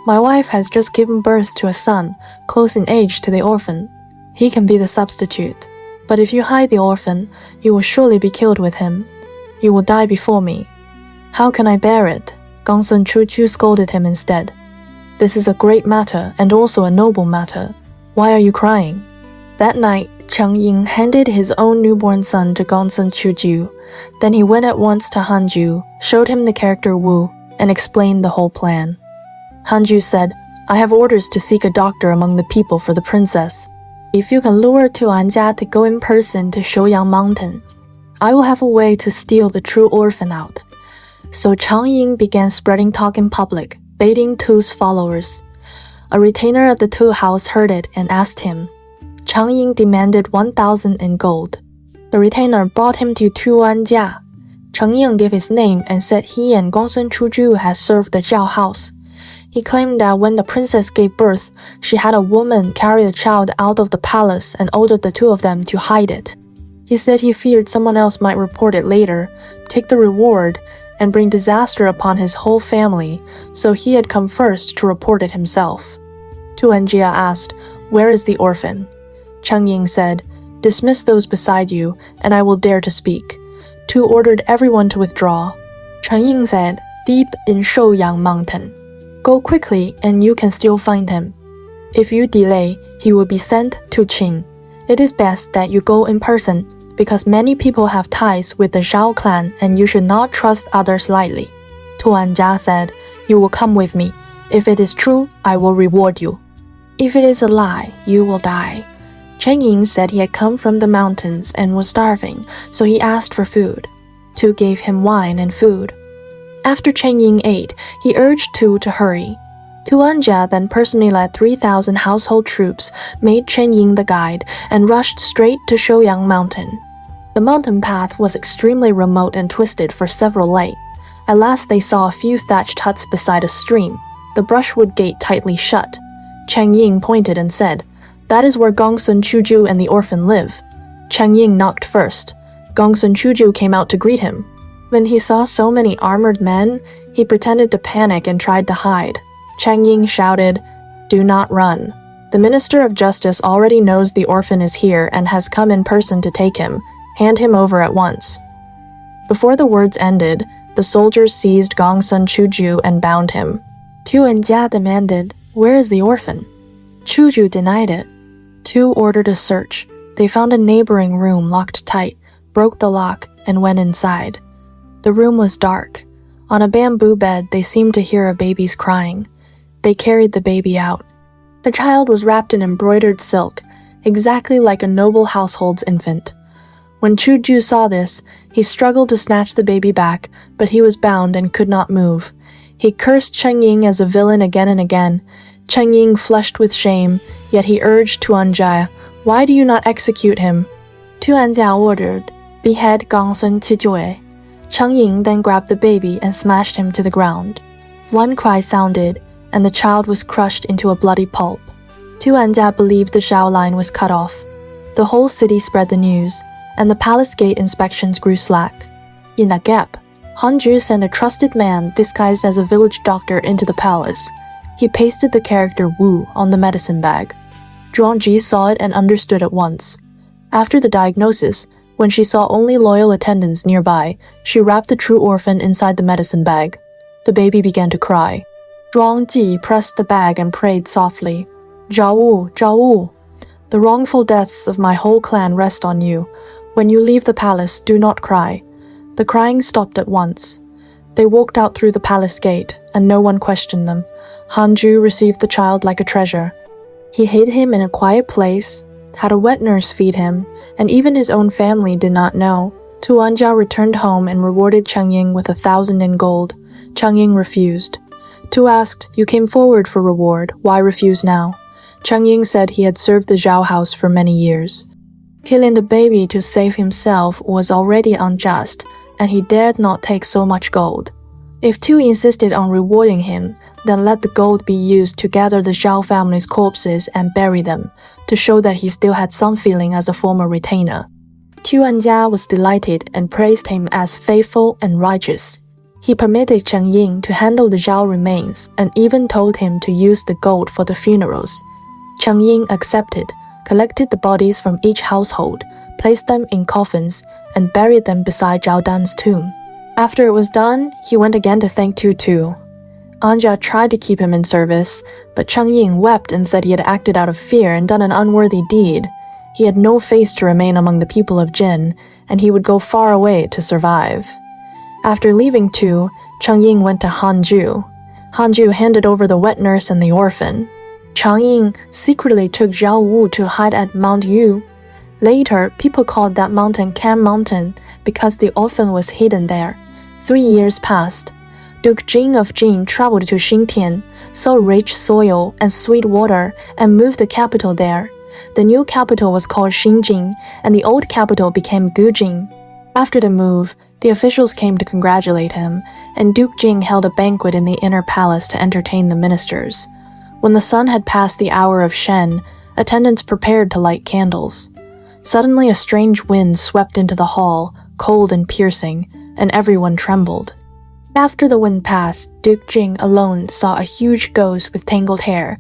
My wife has just given birth to a son, close in age to the orphan. He can be the substitute. But if you hide the orphan, you will surely be killed with him. You will die before me. How can I bear it? Gongsun Chuju scolded him instead. This is a great matter and also a noble matter. Why are you crying? That night, Chang Ying handed his own newborn son to Gongsun Chuju. Then he went at once to Hanju, showed him the character Wu, and explained the whole plan. Hanju said, I have orders to seek a doctor among the people for the princess. If you can lure Tuanjia to go in person to Shouyang Mountain, I will have a way to steal the true orphan out. So Chang Ying began spreading talk in public, baiting Tu's followers. A retainer of the Tu house heard it and asked him. Chang Ying demanded 1,000 in gold. The retainer brought him to Tuanjia. Chang Ying gave his name and said he and Gongsun Chuju had served the Zhou house. He claimed that when the princess gave birth, she had a woman carry the child out of the palace and ordered the two of them to hide it. He said he feared someone else might report it later, take the reward, and bring disaster upon his whole family, so he had come first to report it himself. Tuanjia asked, Where is the orphan? Chang Ying said, Dismiss those beside you, and I will dare to speak. Tu ordered everyone to withdraw. Chang Ying said, Deep in Shouyang Mountain. Go quickly, and you can still find him. If you delay, he will be sent to Qin. It is best that you go in person, because many people have ties with the Zhao clan, and you should not trust others lightly. Tuanjia said, You will come with me. If it is true, I will reward you. If it is a lie, you will die. Chang Ying said he had come from the mountains and was starving, so he asked for food. Tu gave him wine and food. After Chang Ying ate, he urged Tu to hurry. Tuanjia then personally led 3,000 household troops, made Chang Ying the guide, and rushed straight to Shouyang Mountain. The mountain path was extremely remote and twisted for several li. At last they saw a few thatched huts beside a stream, the brushwood gate tightly shut. Chang Ying pointed and said, That is where Gongsun Chuju and the orphan live. Chang Ying knocked first. Gongsun Chuju came out to greet him. When he saw so many armored men, he pretended to panic and tried to hide. Chang Ying shouted, Do not run. The Minister of Justice already knows the orphan is here and has come in person to take him. Hand him over at once. Before the words ended, the soldiers seized Gongsun Chuju and bound him. Tuanjia demanded, Where is the orphan? Chuju denied it. Tu ordered a search. They found a neighboring room locked tight, broke the lock, and went inside. The room was dark. On a bamboo bed, they seemed to hear a baby's crying. They carried the baby out. The child was wrapped in embroidered silk, exactly like a noble household's infant. When Chuju saw this, he struggled to snatch the baby back, but he was bound and could not move. He cursed Chang Ying as a villain again and again. Chang Ying flushed with shame, yet he urged Tuanjia, Why do you not execute him? Tuanjia ordered, Behead Gongsun Chuju. Chang Ying then grabbed the baby and smashed him to the ground. One cry sounded, and the child was crushed into a bloody pulp. Tuanjia believed the Zhao line was cut off. The whole city spread the news, and the palace gate inspections grew slack. In that gap, Hanju sent a trusted man disguised as a village doctor into the palace. He pasted the character Wu on the medicine bag. Zhuangji saw it and understood at once. After the diagnosis, when she saw only loyal attendants nearby, she wrapped the true orphan inside the medicine bag. The baby began to cry. Zhuangji pressed the bag and prayed softly, Zhao Wu, Zhao Wu. The wrongful deaths of my whole clan rest on you. When you leave the palace, do not cry. The crying stopped at once. They walked out through the palace gate, and no one questioned them. Hanju received the child like a treasure. He hid him in a quiet place, had a wet nurse feed him, and even his own family did not know. Tuanjia returned home and rewarded Chang Ying with 1,000 in gold. Chang Ying refused. Tu asked, You came forward for reward, why refuse now? Chang Ying said he had served the Zhao house for many years. Killing the baby to save himself was already unjust, and he dared not take so much gold. If Tu insisted on rewarding him, then let the gold be used to gather the Zhao family's corpses and bury them, to show that he still had some feeling as a former retainer. Tuanjia was delighted and praised him as faithful and righteous. He permitted Cheng Ying to handle the Zhou remains and even told him to use the gold for the funerals. Cheng Ying accepted, collected the bodies from each household, placed them in coffins, and buried them beside Zhao Dan's tomb. After it was done, he went again to thank Tutu. Anja tried to keep him in service, but Cheng Ying wept and said he had acted out of fear and done an unworthy deed. He had no face to remain among the people of Jin, and he would go far away to survive. After leaving Tu, Cheng Ying went to Hanju. Hanju handed over the wet nurse and the orphan. Cheng Ying secretly took Zhao Wu to hide at Mount Yu. Later, people called that mountain Can Mountain because the orphan was hidden there. 3 years passed. Duke Jing of Jin traveled to Xintian, saw rich soil and sweet water, and moved the capital there. The new capital was called Xinjing, and the old capital became Gujing. After the move, the officials came to congratulate him, and Duke Jing held a banquet in the inner palace to entertain the ministers. When the sun had passed the hour of Shen, attendants prepared to light candles. Suddenly a strange wind swept into the hall, cold and piercing, and everyone trembled. After the wind passed, Duke Jing alone saw a huge ghost with tangled hair.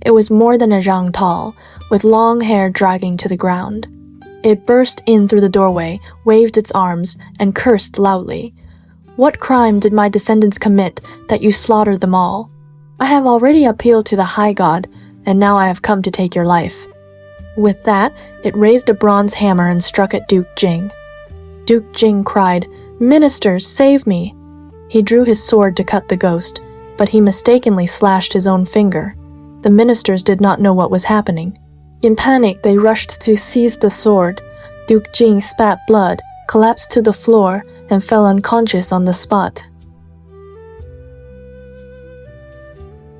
It was more than a zhang tall, with long hair dragging to the ground. It burst in through the doorway, waved its arms, and cursed loudly. "What crime did my descendants commit that you slaughtered them all? I have already appealed to the High God, and now I have come to take your life." With that, it raised a bronze hammer and struck at Duke Jing. Duke Jing cried, "Ministers, save me!" He drew his sword to cut the ghost, but he mistakenly slashed his own finger. The ministers did not know what was happening. In panic, they rushed to seize the sword. Duke Jing spat blood, collapsed to the floor, and fell unconscious on the spot.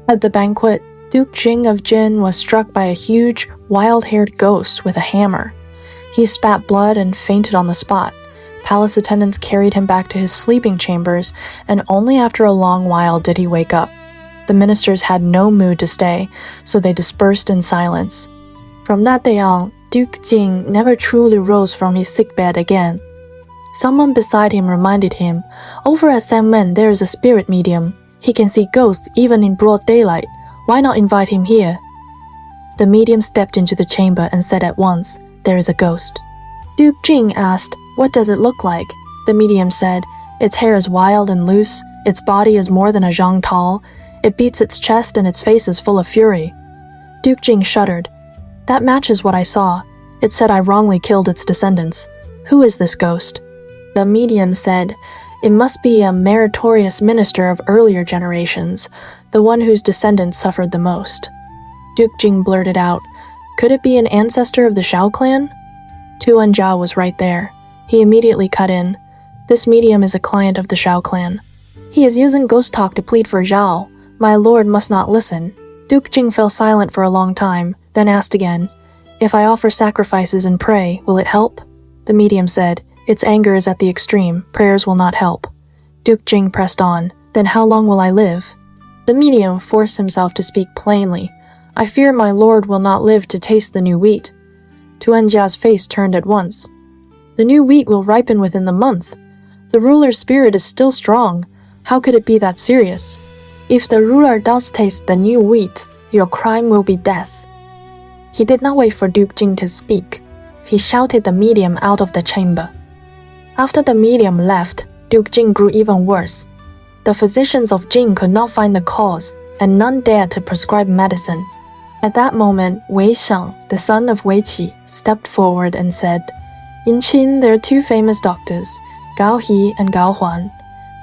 At the banquet, Duke Jing of Jin was struck by a huge, wild-haired ghost with a hammer. He spat blood and fainted on the spot. Palace attendants carried him back to his sleeping chambers, and only after a long while did he wake up. The ministers had no mood to stay, so they dispersed in silence. From that day on, Duke Jing never truly rose from his sickbed again. Someone beside him reminded him, "Over at Sanmen there is a spirit medium. He can see ghosts even in broad daylight. Why not invite him here?" The medium stepped into the chamber and said at once, "There is a ghost." Duke Jing asked, "What does it look like?" The medium said, "Its hair is wild and loose, its body is more than a zhang tall, it beats its chest and its face is full of fury." Duke Jing shuddered. "That matches what I saw. It said I wrongly killed its descendants. Who is this ghost?" The medium said, "It must be a meritorious minister of earlier generations, the one whose descendants suffered the most." Duke Jing blurted out, "Could it be an ancestor of the Shao clan?" Tuan Zhao was right there. He immediately cut in. "This medium is a client of the Shao clan. He is using ghost talk to plead for Zhao. My lord must not listen." Duke Jing fell silent for a long time, then asked again, "If I offer sacrifices and pray, will it help?" The medium said, "Its anger is at the extreme. Prayers will not help." Duke Jing pressed on, "Then how long will I live?" The medium forced himself to speak plainly. "I fear my lord will not live to taste the new wheat." Tuan Jia's face turned at once. "The new wheat will ripen within the month. The ruler's spirit is still strong. How could it be that serious? If the ruler does taste the new wheat, your crime will be death." He did not wait for Duke Jing to speak. He shouted the medium out of the chamber. After the medium left, Duke Jing grew even worse. The physicians of Jing could not find the cause, and none dared to prescribe medicine. At that moment, Wei Shang, the son of Wei Qi, stepped forward and said, "In Qin there are two famous doctors, Gao He and Gao Huan.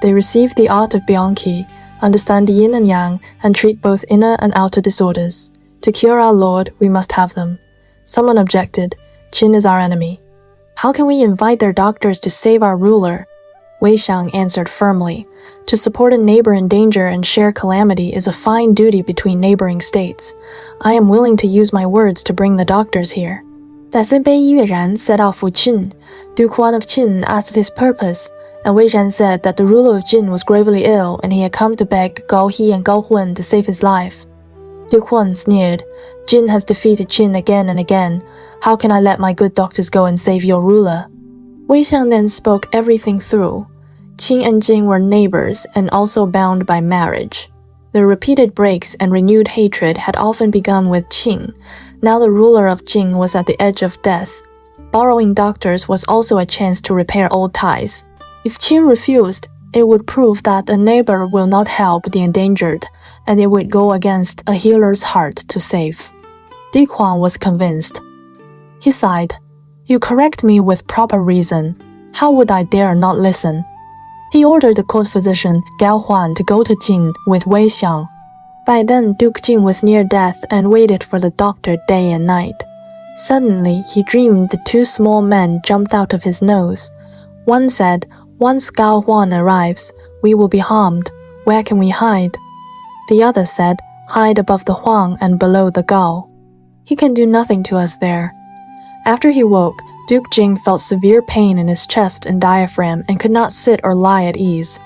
They receive the art of Bianqi, understand the yin and yang, and treat both inner and outer disorders. To cure our lord, we must have them." Someone objected, "Qin is our enemy. How can we invite their doctors to save our ruler?" Wei Shang answered firmly, "To support a neighbor in danger and share calamity is a fine duty between neighboring states. I am willing to use my words to bring the doctors here." 在森卑一月然 set out for Qin. Duke Huan of Qin asked his purpose, and Wei Shan said that the ruler of Jin was gravely ill and he had come to beg Gao He and Gao Huan to save his life. Duke Huan sneered, "Jin has defeated Qin again and again. How can I let my good doctors go and save your ruler?" Wei Xiang then spoke everything through. Qing and Jin were neighbors and also bound by marriage. The repeated breaks and renewed hatred had often begun with Qing. Now the ruler of Jin was at the edge of death. Borrowing doctors was also a chance to repair old ties. If Qin refused, it would prove that a neighbor will not help the endangered, and it would go against a healer's heart to save. Duke Huang was convinced. He sighed. You correct me with proper reason. How would I dare not listen? He ordered the court physician, Gao Huan, to go to Jin with Wei Xiang. By then, Duke Jin was near death and waited for the doctor day and night. Suddenly, he dreamed the two small men jumped out of his nose. One said, once Gao Huan arrives, we will be harmed. Where can we hide? The other said, hide above the Huang and below the Gao. He can do nothing to us there. After he woke, Duke Jing felt severe pain in his chest and diaphragm and could not sit or lie at ease.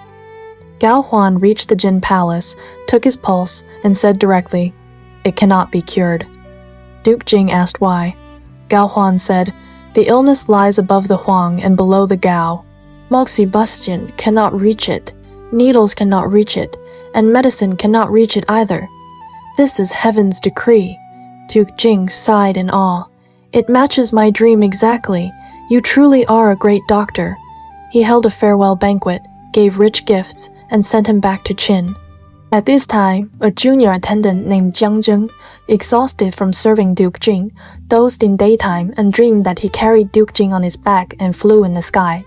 Gao Huan reached the Jin palace, took his pulse, and said directly, it cannot be cured. Duke Jing asked why. Gao Huan said, the illness lies above the Huang and below the Gao. Moxibustion cannot reach it, needles cannot reach it, and medicine cannot reach it either. This is heaven's decree. Duke Jing sighed in awe. It matches my dream exactly. You truly are a great doctor. He held a farewell banquet, gave rich gifts, and sent him back to Qin. At this time, a junior attendant named Jiang Zheng, exhausted from serving Duke Jing, dozed in daytime and dreamed that he carried Duke Jing on his back and flew in the sky.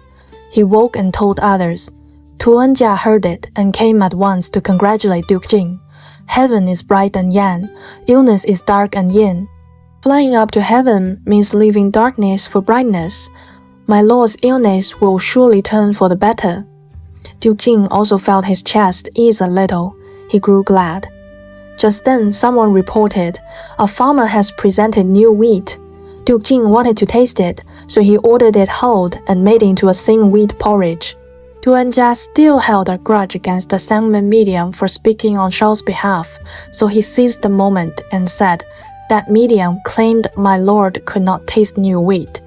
He woke and told others. Tu Enjia heard it and came at once to congratulate Duke Jing. Heaven is bright and yang, illness is dark and yin. Flying up to heaven means leaving darkness for brightness. My lord's illness will surely turn for the better. Duke Jing also felt his chest ease a little. He grew glad. Just then, someone reported, a farmer has presented new wheat. Duke Jing wanted to taste it, so he ordered it hulled and made into a thin wheat porridge. Tu Enjia still held a grudge against the Sangmen medium for speaking on Zhou's behalf, so he seized the moment and said, that medium claimed my lord could not taste new wheat.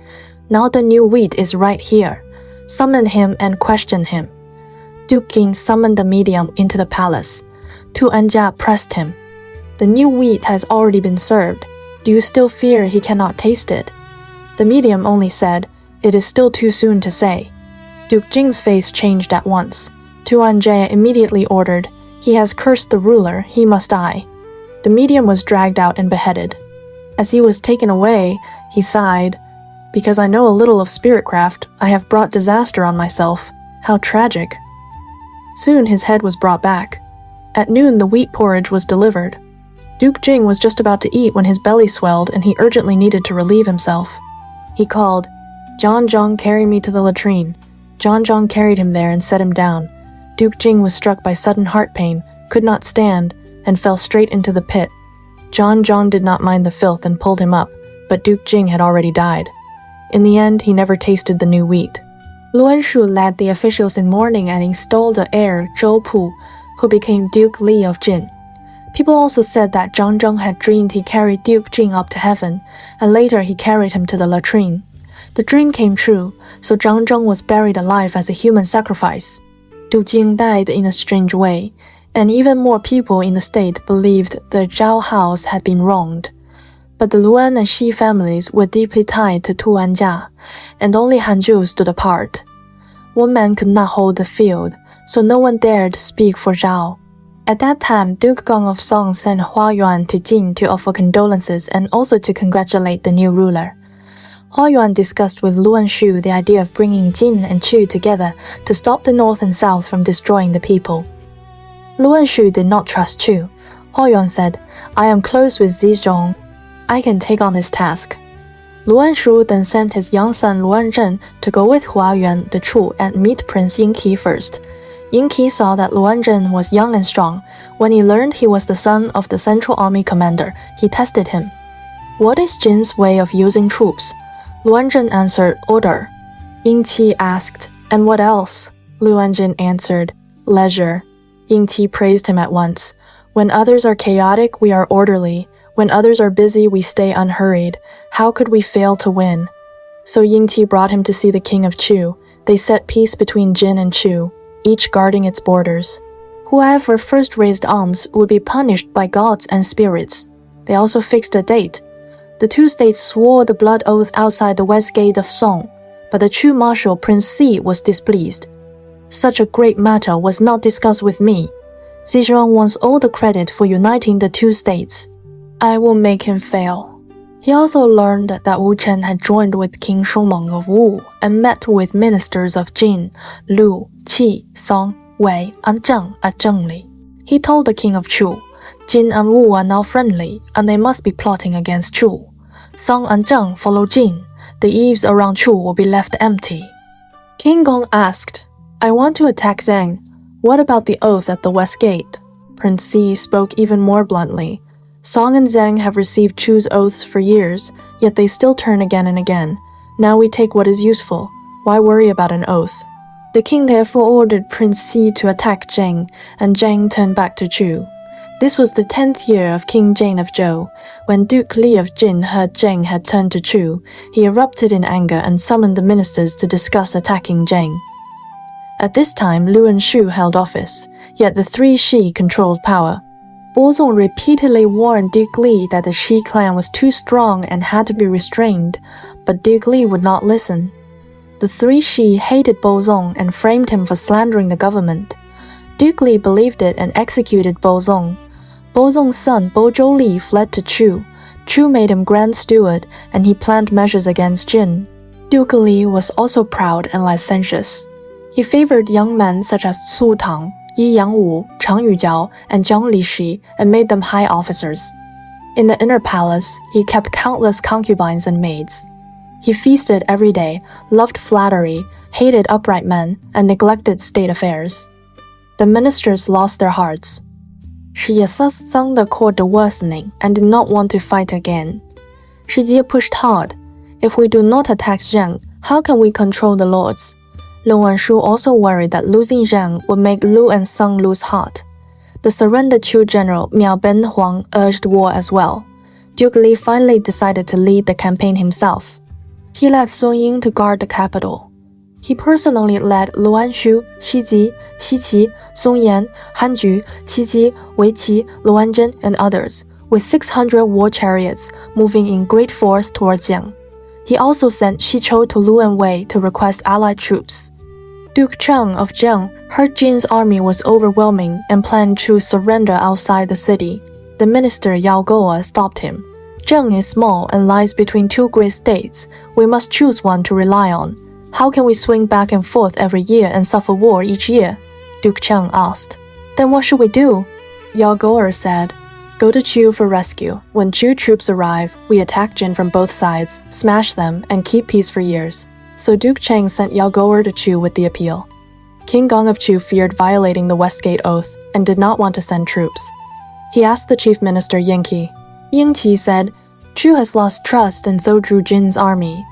Now the new wheat is right here. Summon him and question him. Duke Jing summoned the medium into the palace. Tu Enjia pressed him. The new wheat has already been served. Do you still fear he cannot taste it? The medium only said, it is still too soon to say. Duke Jing's face changed at once. Tu Enjia immediately ordered, he has cursed the ruler, he must die. The medium was dragged out and beheaded. As he was taken away, he sighed, because I know a little of spiritcraft, I have brought disaster on myself. How tragic. Soon his head was brought back. At noon the wheat porridge was delivered. Duke Jing was just about to eat when his belly swelled and he urgently needed to relieve himself. He called, John Zhang, carry me to the latrine. John Zhang carried him there and set him down. Duke Jing was struck by sudden heart pain, could not stand, and fell straight into the pit. John Zhang did not mind the filth and pulled him up, but Duke Jing had already died. In the end, he never tasted the new wheat. Luan Shu led the officials in mourning and installed the heir, Zhou Pu, who became Duke Li of Jin. People also said that Zhang Zheng had dreamed he carried Duke Jing up to heaven, and later he carried him to the latrine. The dream came true, so Zhang Zheng was buried alive as a human sacrifice. Duke Jing died in a strange way, and even more people in the state believed the Zhao house had been wronged. But the Luan and Xi families were deeply tied to Tu Enjia, and only Hanzhou stood apart. One man could not hold the field, so no one dared speak for Zhao. At that time, Duke Gong of Song sent Hua Yuan to Jin to offer condolences and also to congratulate the new ruler. Hua Yuan discussed with Luan Shu the idea of bringing Jin and Chu together to stop the north and south from destroying the people. Luan Shu did not trust Chu. Hua Yuan said, I am close with Xi Yong. I can take on this task. Luan Shu then sent his young son Luan Zhen to go with Hua Yuan, the Chu, and meet Prince Yin Qi first. Yin Qi saw that Luan Zhen was young and strong. When he learned he was the son of the Central Army commander, he tested him. What is Jin's way of using troops? Luan Zhen answered, order. Yin Qi asked, and what else? Luan Zhen answered, leisure. Yin Qi praised him at once. When others are chaotic, we are orderly. When others are busy, we stay unhurried. How could we fail to win? So Yin Qi brought him to see the king of Chu. They set peace between Jin and Chu. each guarding its borders. Whoever first raised arms would be punished by gods and spirits. They also fixed a date. The two states swore the blood oath outside the west gate of Song, but the true marshal Prince Xi was displeased. Such a great matter was not discussed with me. Xi Yong wants all the credit for uniting the two states. I will make him fail. He also learned that Wu Chen had joined with King Shumeng of Wu and met with ministers of Jin, Lu, Qi, Song, Wei, and Zheng at Zhengli. He told the king of Chu, Jin and Wu are now friendly, and they must be plotting against Chu. Song and Zheng follow Jin. The eaves around Chu will be left empty. King Gong asked, I want to attack Zheng. What about the oath at the west gate? Prince Xi spoke even more bluntly. Song and Zheng have received Chu's oaths for years, yet they still turn again and again. Now we take what is useful. Why worry about an oath? The king therefore ordered Prince Xi to attack Zheng, and Zheng turned back to Chu. This was the 10th year of King Jane of Zhou. When Duke Li of Jin heard Zheng had turned to Chu, he erupted in anger and summoned the ministers to discuss attacking Zheng. At this time, Lu and Shu held office, yet the three Shi controlled power. Bozong repeatedly warned Duke Li that the Shi clan was too strong and had to be restrained, but Duke Li would not listen. The three Shi hated Bozong and framed him for slandering the government. Duke Li believed it and executed Bozong. Bozong's son Bozhou Li fled to Chu. Chu made him Grand Steward, and he planned measures against Jin. Duke Li was also proud and licentious. He favored young men such as Su Tang, Yi Yangwu, Chang Yujiao, and Jiang Lishi and made them high officers. In the inner palace, he kept countless concubines and maids. He feasted every day, loved flattery, hated upright men, and neglected state affairs. The ministers lost their hearts. Shi Ye saw the court worsening and did not want to fight again. Shi Jie pushed hard. If we do not attack Zheng, how can we control the lords? Lu Wanshu also worried that losing Zheng would make Lu and Song lose heart. The surrendered Chu general Miao Ben Huang urged war as well. Duke Li finally decided to lead the campaign himself. He left Song Ying to guard the capital. He personally led Lu Wanshu, Xi Ji, Xi Qi, Song Yan, Han Ju, Xi Ji, Wei Qi, Lu Wanzhen, and others, with 600 war chariots moving in great force towards Jiang. He also sent Xi Chou to Lu and Wei to request allied troops. Duke Zheng of Zheng heard Jin's army was overwhelming and planned to surrender outside the city. The minister Yao Goa stopped him. Zheng is small and lies between two great states. We must choose one to rely on. How can we swing back and forth every year and suffer war each year? Duke Zheng asked. Then what should we do? Yao Goa said, Go to Chu for rescue. When Chu troops arrive, we attack Jin from both sides, smash them, and keep peace for years. So Duke Cheng sent Yao Goer to Chu with the appeal. King Gong of Chu feared violating the Westgate Oath and did not want to send troops. He asked the chief minister Yingqi. Yingqi said, Chu has lost trust and so drew Jin's army.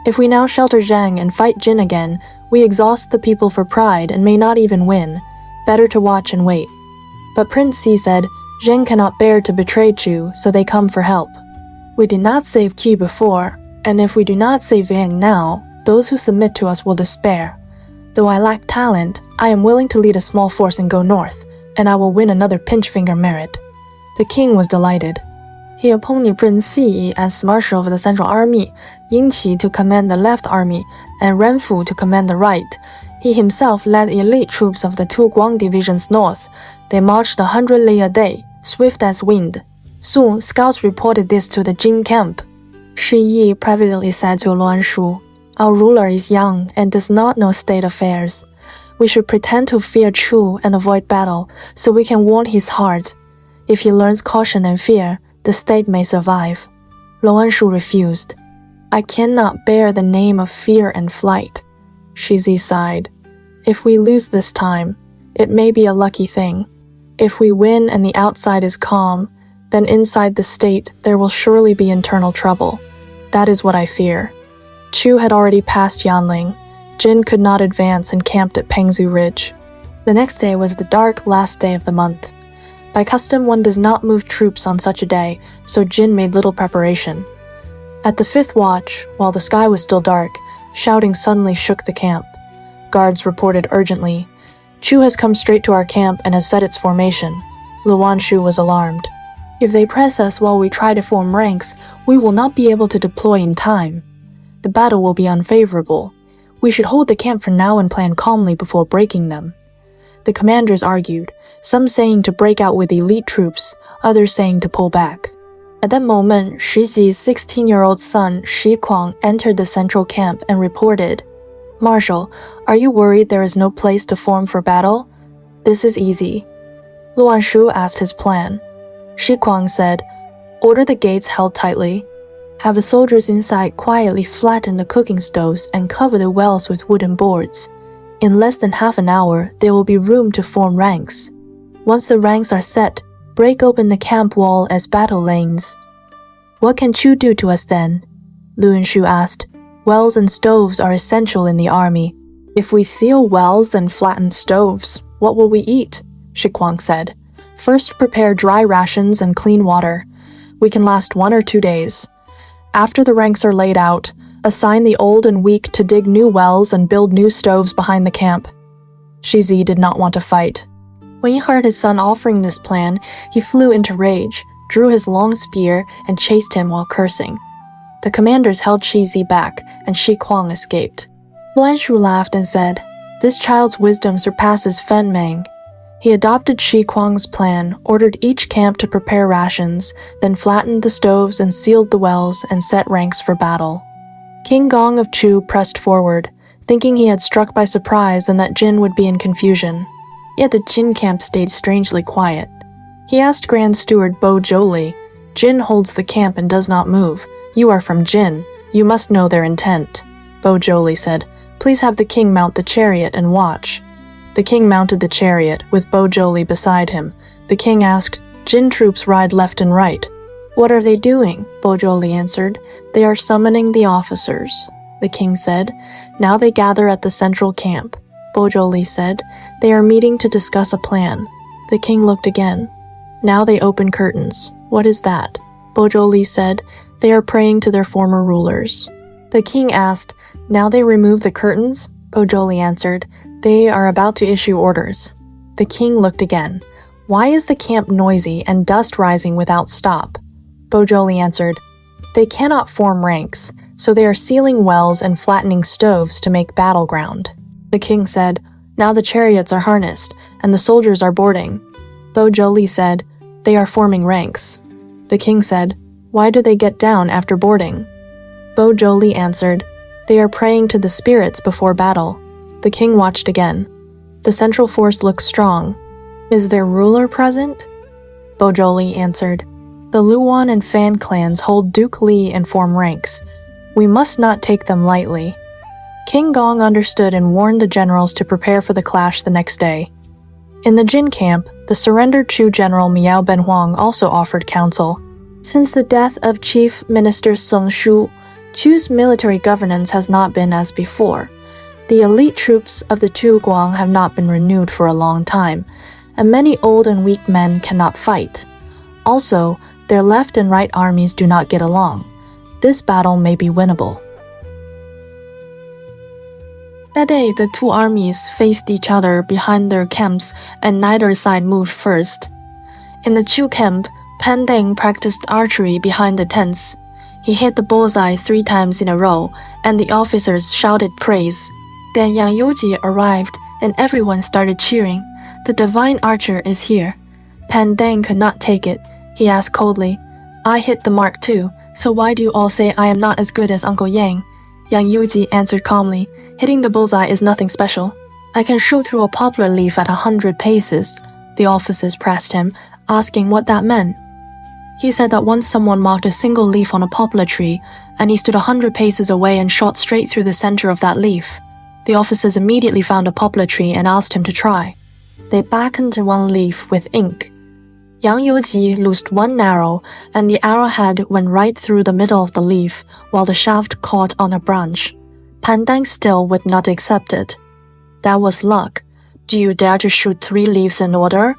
If we now shelter Zhang and fight Jin again, we exhaust the people for pride and may not even win. Better to watch and wait. But Prince Xi said, Zheng cannot bear to betray Chu, so they come for help. We did not save Qi before, and if we do not save Yang now, those who submit to us will despair. Though I lack talent, I am willing to lead a small force and go north, and I will win another pinch-finger merit. The king was delighted. He appointed Prince Xi as marshal of the central army, Yingqi to command the left army, and Renfu to command the right. He himself led elite troops of the two Guang divisions north. They marched 100 li a day, swift as wind. Soon, scouts reported this to the Jin camp. Shi Yi privately said to Luan Shu, Our ruler is young and does not know state affairs. We should pretend to fear Chu and avoid battle, so we can warm his heart. If he learns caution and fear, the state may survive. Luan Shu refused. I cannot bear the name of fear and flight. Shi Zi sighed. If we lose this time, it may be a lucky thing. If we win and the outside is calm, then inside the state there will surely be internal trouble. That is what I fear. Chu had already passed Yanling. Jin could not advance and camped at Pengzu Ridge. The next day was the dark last day of the month. By custom, one does not move troops on such a day, so Jin made little preparation. At the fifth watch, while the sky was still dark, shouting suddenly shook the camp. Guards reported urgently, Chu has come straight to our camp and has set its formation. Luan Shu was alarmed. If they press us while we try to form ranks, we will not be able to deploy in time. The battle will be unfavorable. We should hold the camp for now and plan calmly before breaking them. The commanders argued, some saying to break out with elite troops, others saying to pull back. At that moment, Shi Zi's 16-year-old son, Shi Kuang, entered the central camp and reported, "Marshal, are you worried there is no place to form for battle? This is easy." Luan Shu asked his plan. Shi Kuang said, "Order the gates held tightly. Have the soldiers inside quietly flatten the cooking stoves and cover the wells with wooden boards. In less than half an hour, there will be room to form ranks. Once the ranks are set, break open the camp wall as battle lanes." "What can Chu do to us then?" Luan Shu asked. "Wells and stoves are essential in the army." "If we seal wells and flatten stoves, what will we eat?" Shi Kuang said. "First prepare dry rations and clean water. We can last 1 or 2 days. After the ranks are laid out, assign the old and weak to dig new wells and build new stoves behind the camp." Shi Zi did not want to fight. When he heard his son offering this plan, he flew into rage, drew his long spear, and chased him while cursing. The commanders held Shi Zi back, and Shi Kuang escaped. Luan Shu laughed and said, "This child's wisdom surpasses Fen Meng." He adopted Shi Kuang's plan, ordered each camp to prepare rations, then flattened the stoves and sealed the wells and set ranks for battle. King Gong of Chu pressed forward, thinking he had struck by surprise and that Jin would be in confusion. Yet the Jin camp stayed strangely quiet. He asked Grand Steward Bo Zhou, "Jin holds the camp and does not move. You are from Jin. You must know their intent." Bo Zhou said, "Please have the king mount the chariot and watch." The king mounted the chariot, with Bo Zhou beside him. The king asked, "Jin troops ride left and right." "What are they doing?" Bo Zhou answered. "They are summoning the officers." The king said, "Now they gather at the central camp." Bo Zhou said, "They are meeting to discuss a plan." The king looked again. "Now they open curtains. What is that?" Bo Zhou said, "They are praying to their former rulers." The king asked, "Now they remove the curtains?" Bo Zhou answered, "They are about to issue orders." The king looked again. "Why is the camp noisy and dust rising without stop?" Bo Zhou answered, "They cannot form ranks, so they are sealing wells and flattening stoves to make battleground." The king said, "Now the chariots are harnessed, and the soldiers are boarding." Bo Zhou said, "They are forming ranks." The king said, "Why do they get down after boarding?" Bo Zhou answered, "They are praying to the spirits before battle." The king watched again. "The central force looks strong. Is their ruler present?" Bo Zhou answered, "The Luan and Fan clans hold Duke Li and form ranks. We must not take them lightly." King Gong understood and warned the generals to prepare for the clash the next day. In the Jin camp, the surrendered Chu general Miao Benhuang also offered counsel. Since the death of Chief Minister Song Shu, Chu's military governance has not been as before. The elite troops of the Chu Guang have not been renewed for a long time, and many old and weak men cannot fight. Also, their left and right armies do not get along. This battle may be winnable. That day, the two armies faced each other behind their camps, and neither side moved first. In the Chu camp, Pan Deng practiced archery behind the tents. He hit the bullseye 3 times in a row, and the officers shouted praise. Then Yangshe Zhi arrived, and everyone started cheering. "The divine archer is here." Pan Deng could not take it. He asked coldly, "I hit the mark too, so why do you all say I am not as good as Uncle Yang?" Yangshe Zhi answered calmly, "Hitting the bullseye is nothing special. I can shoot through a poplar leaf at 100 paces." The officers pressed him, asking what that meant. He said that once someone marked a single leaf on a poplar tree, and he stood 100 paces away and shot straight through the center of that leaf. The officers immediately found a poplar tree and asked him to try. They blackened one leaf with ink. Yangshe Zhi loosed one arrow, and the arrowhead went right through the middle of the leaf, while the shaft caught on a branch. Pan Deng still would not accept it. "That was luck. Do you dare to shoot 3 leaves in order?"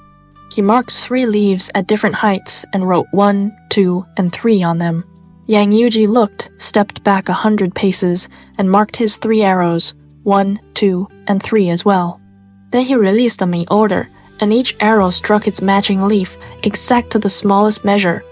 He marked 3 leaves at different heights and wrote 1, 2, and 3 on them. Yangshe Zhi looked, stepped back 100 paces, and marked his 3 arrows, 1, 2, and 3 as well. Then he released them in order, and each arrow struck its matching leaf, exact to the smallest measure.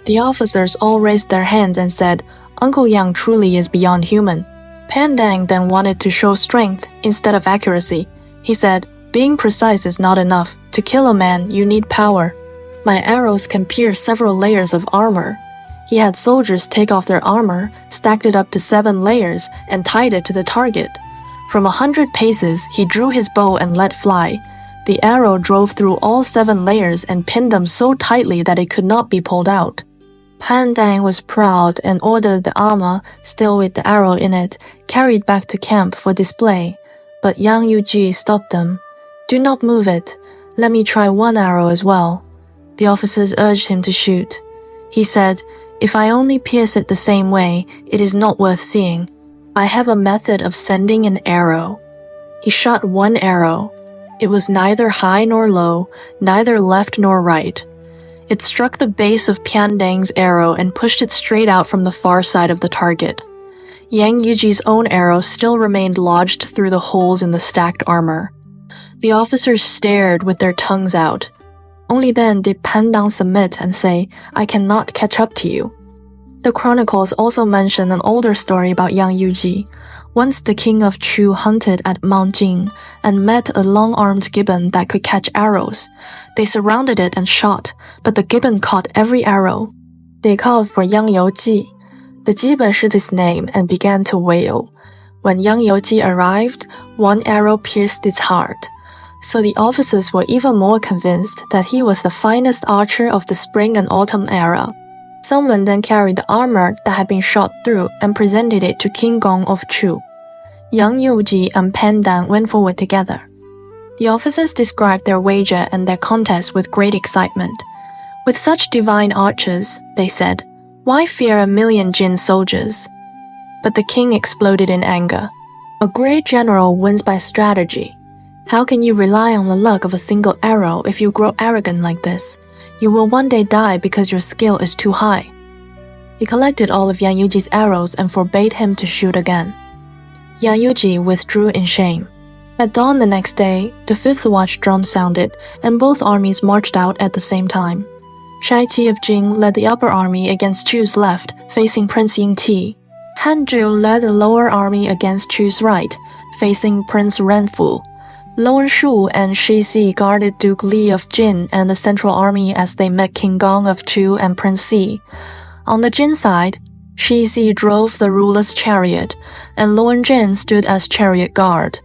The officers all raised their hands and said, "Uncle Yang truly is beyond human." Pandang then wanted to show strength instead of accuracy. He said, "Being precise is not enough. To kill a man, you need power. My arrows can pierce several layers of armor." He had soldiers take off their armor, stacked it up to 7 layers, and tied it to the target. From 100 paces, he drew his bow and let fly. The arrow drove through all 7 layers and pinned them so tightly that it could not be pulled out. Pandang was proud and ordered the armor, still with the arrow in it, carried back to camp for display. But Yang Yuji stopped them. "Do not move it. Let me try one arrow as well." The officers urged him to shoot. He said, "If I only pierce it the same way, it is not worth seeing. I have a method of sending an arrow." He shot one arrow. It was neither high nor low, neither left nor right. It struck the base of Pandang's arrow and pushed it straight out from the far side of the target. Yang Yuji's own arrow still remained lodged through the holes in the stacked armor. The officers stared with their tongues out. Only then did Pandang submit and say, "I cannot catch up to you." The chronicles also mention an older story about Yang Yuji. Once the king of Chu hunted at Mount Jing and met a long-armed gibbon that could catch arrows. They surrounded it and shot, but the gibbon caught every arrow. They called for Yangshe Zhi. The gibbon heard his name and began to wail. When Yangshe Zhi arrived, one arrow pierced its heart. So the officers were even more convinced that he was the finest archer of the spring and autumn era. Someone then carried the armor that had been shot through and presented it to King Gong of Chu. Yang Yuji and Pandang went forward together. The officers described their wager and their contest with great excitement. "With such divine archers," they said, "why fear 1,000,000 Jin soldiers?" But the king exploded in anger. "A great general wins by strategy. How can you rely on the luck of a single arrow if you grow arrogant like this? You will one day die because your skill is too high." He collected all of Yang Yuji's arrows and forbade him to shoot again. Yang Yuji withdrew in shame. At dawn the next day, the 5th watch drum sounded, and both armies marched out at the same time. Shai Qi of Jing led the upper army against Chu's left, facing Prince Ying Ti. Han Zhu led the lower army against Chu's right, facing Prince Renfu. Luan Shu and Shi Zi guarded Duke Li of Jin and the central army as they met King Gong of Chu and Prince Xi. On the Jin side, Shi Zi drove the ruler's chariot, and Luan Zhen stood as chariot guard.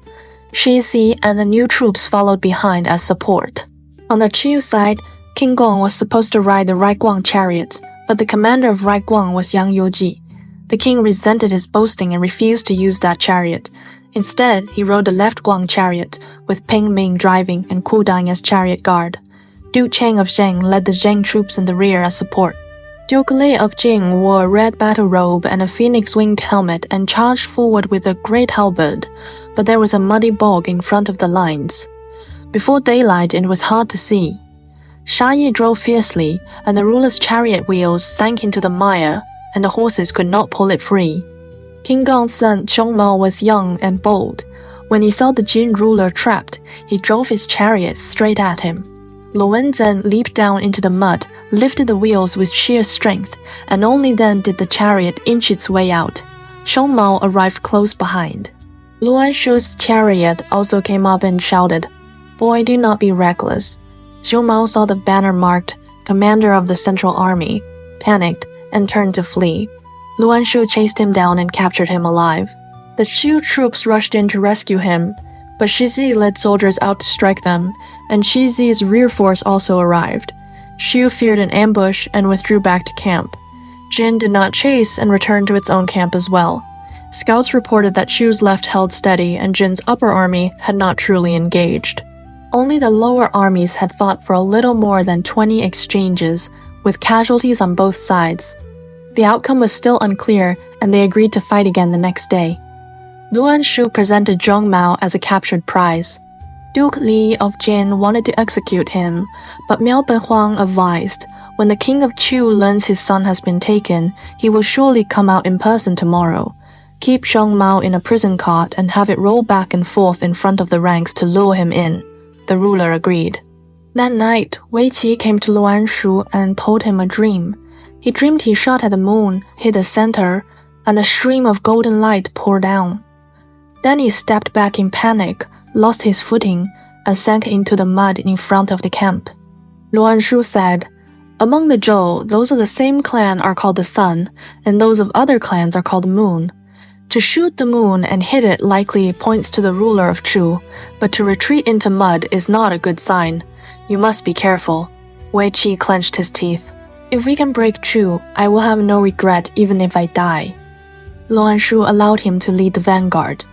Shi Zi and the new troops followed behind as support. On the Chu side, King Gong was supposed to ride the right Guang chariot, but the commander of right Guang was Yang Yuji. The king resented his boasting and refused to use that chariot. Instead, he rode the left Guang chariot, with Ping Ming driving and Ku Dang as chariot guard. Duke Cheng of Zheng led the Zheng troops in the rear as support. Duke Li of Jing wore a red battle robe and a phoenix-winged helmet and charged forward with a great halberd, but there was a muddy bog in front of the lines. Before daylight, it was hard to see. Sha Yi drove fiercely, and the ruler's chariot wheels sank into the mire, and the horses could not pull it free. King Gong's son Zhong was young and bold. When he saw the Jin ruler trapped, he drove his chariot straight at him. Luan Zhen leaped down into the mud, lifted the wheels with sheer strength, and only then did the chariot inch its way out. Zhong arrived close behind. Luan Shu's chariot also came up and shouted, "Boy, do not be reckless." Zhong saw the banner marked, "Commander of the Central Army," panicked, and turned to flee. Luan Shu chased him down and captured him alive. The Shu troops rushed in to rescue him, but Shi Zi led soldiers out to strike them, and Shi Zi's rear force also arrived. Shu feared an ambush and withdrew back to camp. Jin did not chase and returned to its own camp as well. Scouts reported that Shu's left held steady and Jin's upper army had not truly engaged. Only the lower armies had fought for a little more than 20 exchanges, with casualties on both sides. The outcome was still unclear, and they agreed to fight again the next day. Luan Shu presented Zhong Mao as a captured prize. Duke Li of Jin wanted to execute him, but Miao Benhuang advised, "When the king of Chu learns his son has been taken, he will surely come out in person tomorrow. Keep Zhang Mao in a prison cot and have it roll back and forth in front of the ranks to lure him in. The ruler agreed. That night, Wei Qi came to Luan Shu and told him a dream. He dreamed he shot at the moon, hit the center, and a stream of golden light poured down. Then he stepped back in panic, lost his footing, and sank into the mud in front of the camp. Luan Shu said, "Among the Zhou, those of the same clan are called the sun, and those of other clans are called the moon. To shoot the moon and hit it likely points to the ruler of Chu, but to retreat into mud is not a good sign. You must be careful." Wei Qi clenched his teeth. "If we can break Chu, I will have no regret even if I die." Luan Shu allowed him to lead the vanguard.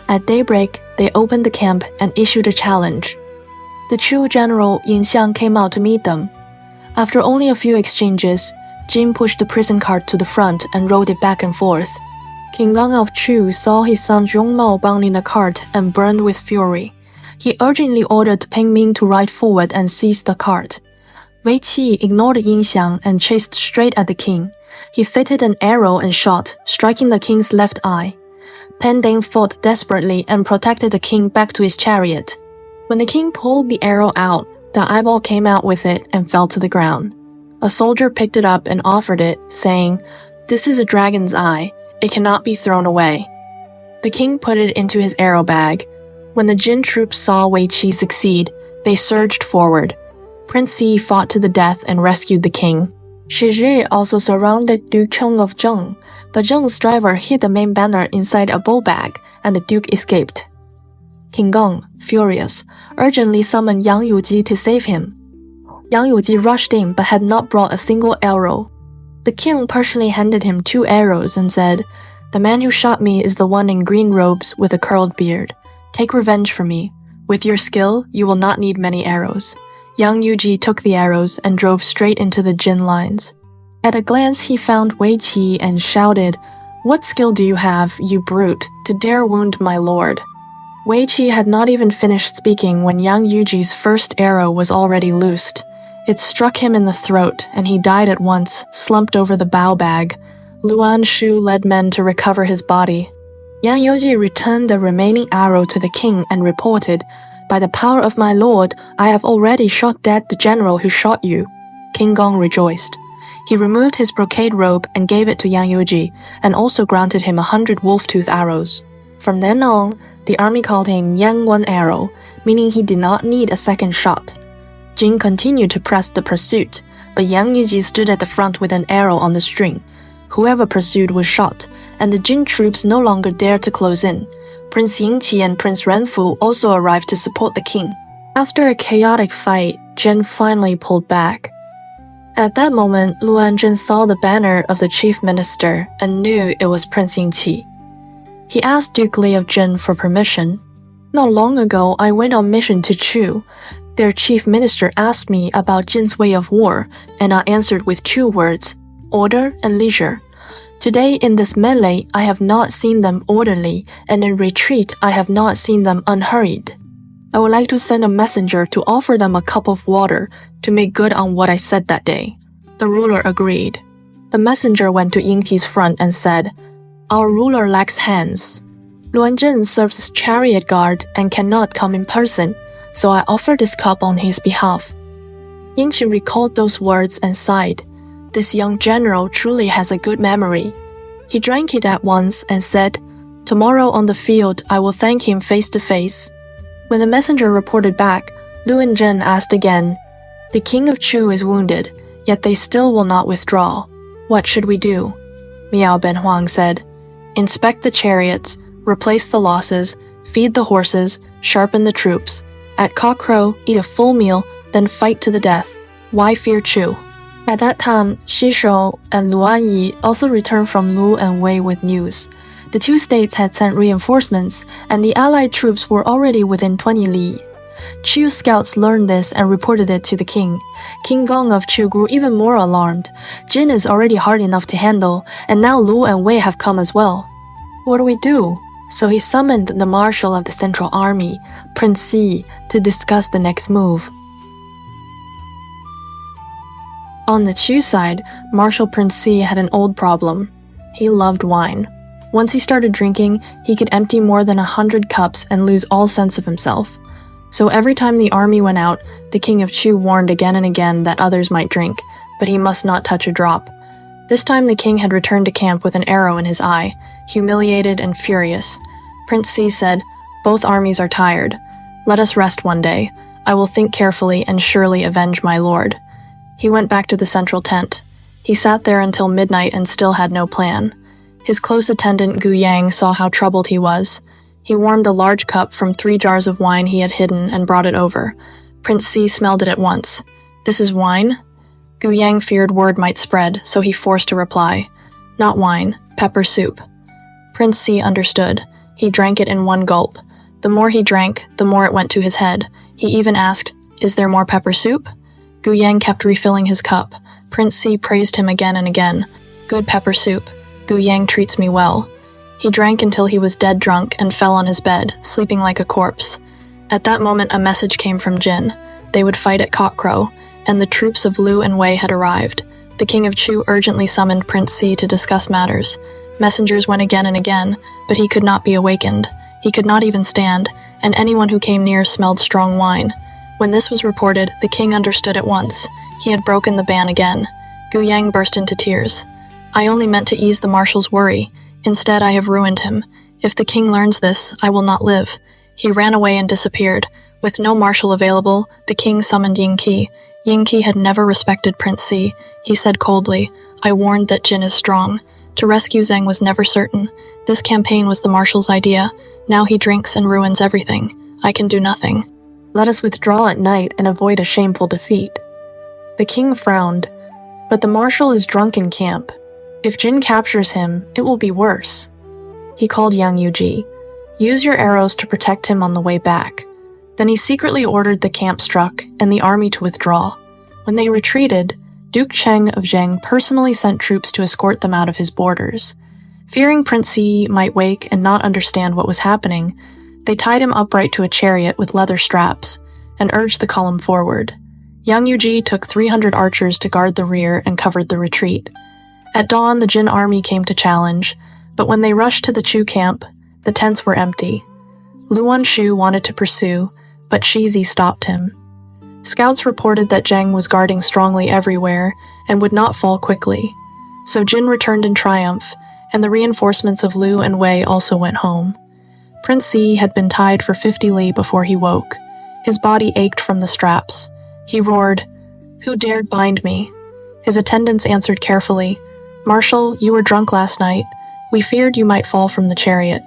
At daybreak, they opened the camp and issued a challenge. The Chu general Yin Xiang came out to meet them. After only a few exchanges, Jin pushed the prison cart to the front and rode it back and forth. King Gang of Chu saw his son Zhongmao bound in the cart and burned with fury. He urgently ordered Peng Ming to ride forward and seize the cart. Wei Qi ignored Yin Xiang and chased straight at the king. He fitted an arrow and shot, striking the king's left eye. Pan Deng fought desperately and protected the king back to his chariot. When the king pulled the arrow out, the eyeball came out with it and fell to the ground. A soldier picked it up and offered it, saying, "This is a dragon's eye. It cannot be thrown away." The king put it into his arrow bag. When the Jin troops saw Wei Qi succeed, they surged forward. Prince Xi fought to the death and rescued the king. Shi Zhi also surrounded Duke Cheng of Zheng, but Zheng's driver hid the main banner inside a bow bag, and the duke escaped. King Gong, furious, urgently summoned Yang Yuji to save him. Yang Yuji rushed in but had not brought a single arrow. The king personally handed him 2 arrows and said, "The man who shot me is the one in green robes with a curled beard. Take revenge for me. With your skill, you will not need many arrows." Yang Yuji took the arrows and drove straight into the Jin lines. At a glance, he found Wei Qi and shouted, "What skill do you have, you brute, to dare wound my lord?" Wei Qi had not even finished speaking when Yang Yuji's first arrow was already loosed. It struck him in the throat, and he died at once, slumped over the bow bag. Luan Shu led men to recover his body. Yang Yuji returned the remaining arrow to the king and reported, "By the power of my lord, I have already shot dead the general who shot you." King Gong rejoiced. He removed his brocade robe and gave it to Yang Yuji, and also granted him 100 wolf-tooth arrows. From then on, the army called him Yang One Arrow, meaning he did not need a second shot. Jin continued to press the pursuit, but Yang Yuji stood at the front with an arrow on the string. Whoever pursued was shot, and the Jin troops no longer dared to close in. Prince Yingqi and Prince Renfu also arrived to support the king. After a chaotic fight, Jin finally pulled back. At that moment, Luan Zhen saw the banner of the chief minister and knew it was Prince Yingqi. He asked Duke Li of Jin for permission. "Not long ago, I went on mission to Chu. Their chief minister asked me about Jin's way of war, and I answered with 2 words, order and leisure. Today in this melee, I have not seen them orderly, and in retreat, I have not seen them unhurried. I would like to send a messenger to offer them a cup of water to make good on what I said that day." The ruler agreed. The messenger went to Yingqi's front and said, "Our ruler lacks hands. Luan Zhen serves as chariot guard and cannot come in person, so I offer this cup on his behalf." Yingqi recalled those words and sighed. This young general truly has a good memory. He drank it at once and said, "Tomorrow on the field, I will thank him face to face." When the messenger reported back, Luan Zhen asked again, "The king of Chu is wounded, yet they still will not withdraw. What should we do?" Miao Ben Huang said, "Inspect the chariots, replace the losses, feed the horses, sharpen the troops. At cockcrow, eat a full meal, then fight to the death. Why fear Chu?" At that time, Xi Shou and Luan Yi also returned from Lu and Wei with news. The 2 states had sent reinforcements, and the allied troops were already within 20 li. Chu's scouts learned this and reported it to the king. King Gong of Chu grew even more alarmed. Jin is already hard enough to handle, and now Lu and Wei have come as well. What do we do? So he summoned the marshal of the Central Army, Prince Xi, to discuss the next move. On the Chu side, Marshal Prince Xi had an old problem. He loved wine. Once he started drinking, he could empty more than 100 cups and lose all sense of himself. So every time the army went out, the king of Chu warned again and again that others might drink, but he must not touch a drop. This time the king had returned to camp with an arrow in his eye, humiliated and furious. Prince Xi said, "Both armies are tired. Let us rest one day. I will think carefully and surely avenge my lord." He went back to the central tent. He sat there until midnight and still had no plan. His close attendant Gu Yang saw how troubled he was. He warmed a large cup from 3 jars of wine he had hidden and brought it over. Prince Xi smelled it at once. "This is wine?" Gu Yang feared word might spread, so he forced a reply. "Not wine, pepper soup." Prince Xi understood. He drank it in one gulp. The more he drank, the more it went to his head. He even asked, "Is there more pepper soup?" Gu Yang kept refilling his cup. Prince Xi praised him again and again. "Good pepper soup. Gu Yang treats me well." He drank until he was dead drunk and fell on his bed, sleeping like a corpse. At that moment a message came from Jin. They would fight at cockcrow, and the troops of Lu and Wei had arrived. The king of Chu urgently summoned Prince Xi to discuss matters. Messengers went again and again, but he could not be awakened. He could not even stand, and anyone who came near smelled strong wine. When this was reported, the king understood at once. He had broken the ban again. Gu Yang burst into tears. "I only meant to ease the marshal's worry. Instead, I have ruined him. If the king learns this, I will not live." He ran away and disappeared. With no marshal available, the king summoned Yingqi. Yingqi had never respected Prince Xi. He said coldly, "I warned that Jin is strong. To rescue Zheng was never certain. This campaign was the marshal's idea. Now he drinks and ruins everything. I can do nothing. Let us withdraw at night and avoid a shameful defeat." The king frowned. "But the marshal is drunk in camp. If Jin captures him, it will be worse." He called Yangshe Zhi. "Use your arrows to protect him on the way back." Then he secretly ordered the camp struck and the army to withdraw. When they retreated, Duke Cheng of Zheng personally sent troops to escort them out of his borders. Fearing Prince Xi might wake and not understand what was happening, they tied him upright to a chariot with leather straps and urged the column forward. Yangshe Zhi took 300 archers to guard the rear and covered the retreat. At dawn, the Jin army came to challenge, but when they rushed to the Chu camp, the tents were empty. Luan Shu wanted to pursue, but Shi Zi stopped him. Scouts reported that Zheng was guarding strongly everywhere and would not fall quickly. So Jin returned in triumph, and the reinforcements of Lu and Wei also went home. Prince Xi had been tied for 50 li before he woke. His body ached from the straps. He roared, "Who dared bind me?" His attendants answered carefully, "Marshal, you were drunk last night. We feared you might fall from the chariot."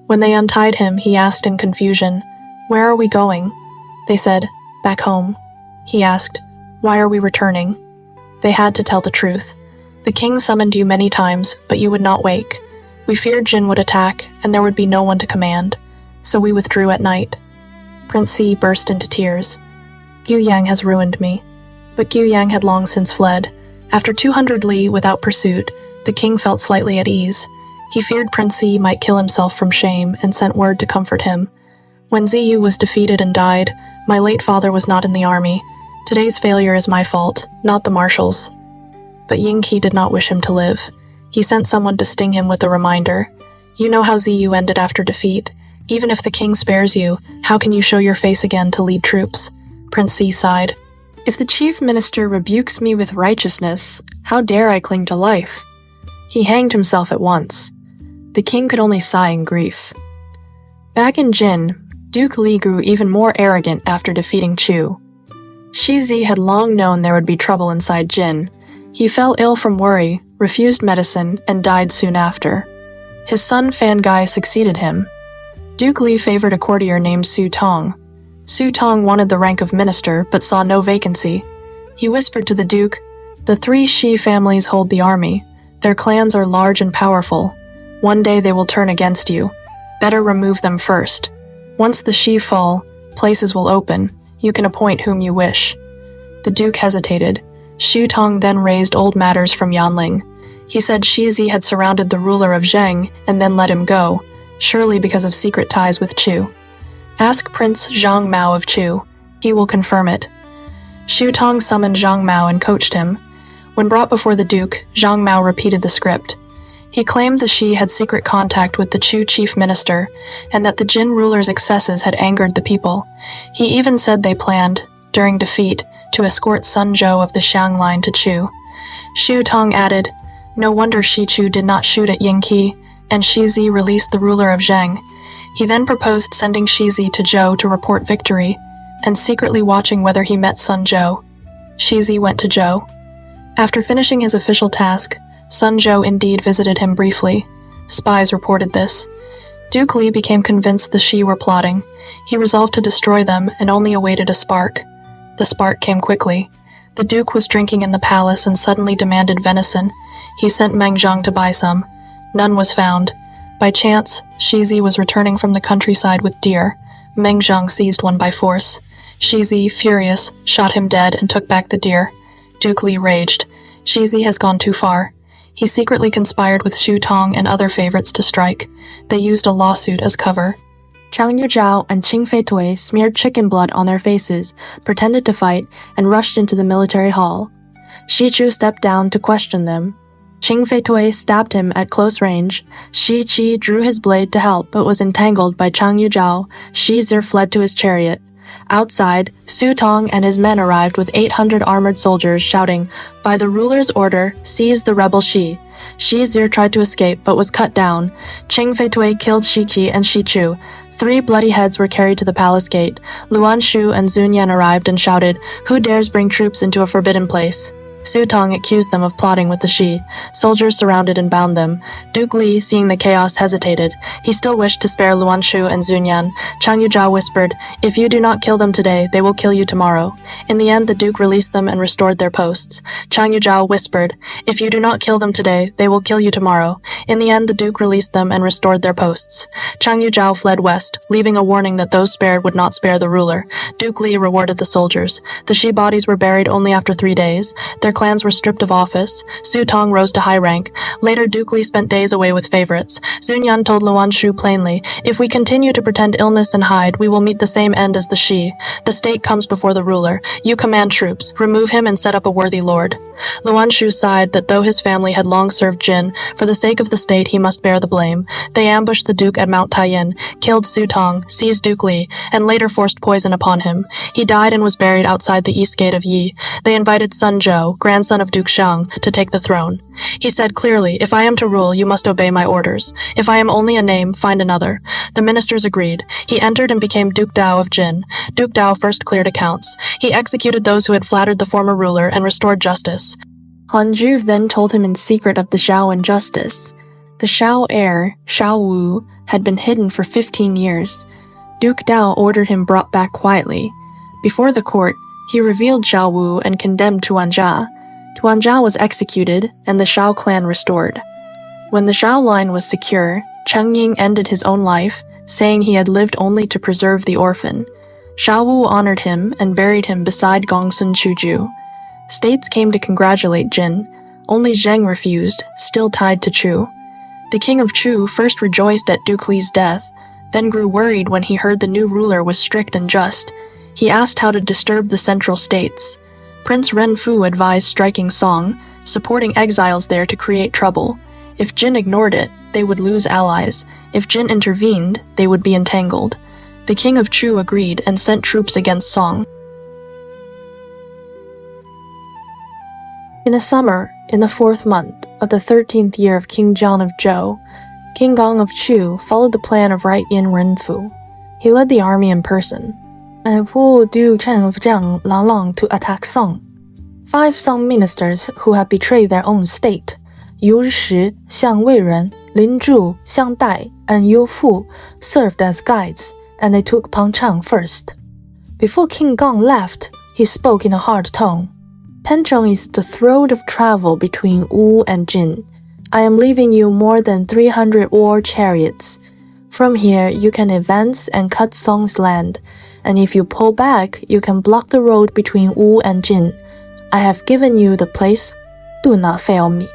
When they untied him, he asked in confusion, "Where are we going?" They said, "Back home." He asked, "Why are we returning?" They had to tell the truth. "The king summoned you many times, but you would not wake. We feared Jin would attack, and there would be no one to command, so we withdrew at night." Prince Xi burst into tears. "Gu Yang has ruined me." But Gu Yang had long since fled. After 200 li without pursuit, the king felt slightly at ease. He feared Prince Xi might kill himself from shame and sent word to comfort him. "When Ziyu was defeated and died, my late father was not in the army. Today's failure is my fault, not the marshal's." But Yingqi did not wish him to live. He sent someone to sting him with a reminder. "You know how Ziyu ended after defeat. Even if the king spares you, how can you show your face again to lead troops?" Prince Xi sighed. "If the chief minister rebukes me with righteousness, how dare I cling to life?" He hanged himself at once. The king could only sigh in grief. Back in Jin, Duke Li grew even more arrogant after defeating Chu. Shi Zi had long known there would be trouble inside Jin. He fell ill from worry, refused medicine, and died soon after. His son Fan Gai succeeded him. Duke Li favored a courtier named Su Tong. Su Tong wanted the rank of minister, but saw no vacancy. He whispered to the duke, "The 3 Shi families hold the army. Their clans are large and powerful. One day they will turn against you. Better remove them first. Once the Shi fall, places will open. You can appoint whom you wish." The duke hesitated. Su Tong then raised old matters from Yanling. He said Shi Zi had surrounded the ruler of Zheng and then let him go, surely because of secret ties with Chu. "Ask Prince Zhang Mao of Chu. He will confirm it." Shu Tong summoned Zhang Mao and coached him. When brought before the duke, Zhang Mao repeated the script. He claimed the Xi had secret contact with the Chu chief minister, and that the Jin ruler's excesses had angered the people. He even said they planned, during defeat, to escort Sun Zhou of the Xiang line to Chu. Xu Tong added, "No wonder Shi Chu did not shoot at Yingqi, and Shi Zi released the ruler of Zheng." He then proposed sending Shi Zi to Zhou to report victory, and secretly watching whether he met Sun Zhou. Shi Zi went to Zhou. After finishing his official task, Sun Zhou indeed visited him briefly. Spies reported this. Duke Li became convinced the Xi were plotting. He resolved to destroy them and only awaited a spark. The spark came quickly. The Duke was drinking in the palace and suddenly demanded venison. He sent Meng Zhang to buy some. None was found. By chance, Shi Zi was returning from the countryside with deer. Meng Zhang seized one by force. Shi Zi, furious, shot him dead and took back the deer. Duke Li raged. Shi Zi has gone too far. He secretly conspired with Xu Tong and other favorites to strike. They used a lawsuit as cover. Chang Yuzhao and Qing Feitui smeared chicken blood on their faces, pretended to fight, and rushed into the military hall. Shi Chu stepped down to question them. Qing Feitui stabbed him at close range. Shi Qi drew his blade to help but was entangled by Chang Yuzhao. Shi Zi fled to his chariot. Outside, Su Tong and his men arrived with 800 armored soldiers shouting, "By the ruler's order, seize the rebel Shi." Shi Zi tried to escape but was cut down. Qing Feitui killed Shi Qi and Shi Chu. 3 bloody heads were carried to the palace gate. Luan Shu and Zun Yan arrived and shouted, "Who dares bring troops into a forbidden place?" Su Tong accused them of plotting with the Xi. Soldiers surrounded and bound them. Duke Li, seeing the chaos, hesitated. He still wished to spare Luan Shu and Zun Yan. Chang Yuzhao whispered, "If you do not kill them today, they will kill you tomorrow." In the end, the Duke released them and restored their posts. Chang Yuzhao whispered, "If you do not kill them today, they will kill you tomorrow." In the end, the Duke released them and restored their posts. Chang Yuzhao fled west, leaving a warning that those spared would not spare the ruler. Duke Li rewarded the soldiers. The Xi bodies were buried only after 3 days. Their clans were stripped of office. Su Tong rose to high rank. Later, Duke Li spent days away with favorites. Zun Yan told Luan Shu plainly, "If we continue to pretend illness and hide, we will meet the same end as the Xi. The state comes before the ruler. You command troops, remove him and set up a worthy lord." Luan Shu sighed that though his family had long served Jin, for the sake of the state he must bear the blame. They ambushed the Duke at Mount Taiyin, killed Su Tong, seized Duke Li, and later forced poison upon him. He died and was buried outside the east gate of Yi. They invited Sun Zhou, grandson of Duke Xiang, to take the throne. He said clearly, "If I am to rule, you must obey my orders. If I am only a name, find another." The ministers agreed. He entered and became Duke Dao of Jin. Duke Dao first cleared accounts. He executed those who had flattered the former ruler and restored justice. Han Zhu then told him in secret of the Zhao injustice. The Zhao heir, Zhao Wu, had been hidden for 15 years. Duke Dao ordered him brought back quietly. Before the court, he revealed Zhao Wu and condemned Tuanjia. Tuanjia was executed, and the Zhao clan restored. When the Zhao line was secure, Cheng Ying ended his own life, saying he had lived only to preserve the orphan. Zhao Wu honored him and buried him beside Gongsun Chuju. States came to congratulate Jin. Only Zheng refused, still tied to Chu. The king of Chu first rejoiced at Duke Li's death, then grew worried when he heard the new ruler was strict and just. He asked how to disturb the central states. Prince Renfu advised striking Song, supporting exiles there to create trouble. If Jin ignored it, they would lose allies. If Jin intervened, they would be entangled. The king of Chu agreed and sent troops against Song. In the summer, in the 4th month of the 13th year of King Zhang of Zhou, King Gong of Chu followed the plan of Right Yin Renfu. He led the army in person. And pulled Duke Chen of Jiang Lang to attack Song. 5 Song ministers who had betrayed their own state, Yu Shi, Xiang Weiren, Lin Zhu, Xiang Dai, and Yu Fu, served as guides, and they took Pangchang first. Before King Gong left, he spoke in a hard tone. "Pangchang is the throat of travel between Wu and Jin. I am leaving you more than 300 war chariots. From here, you can advance and cut Song's land, and if you pull back, you can block the road between Wu and Jin. I have given you the place. Do not fail me."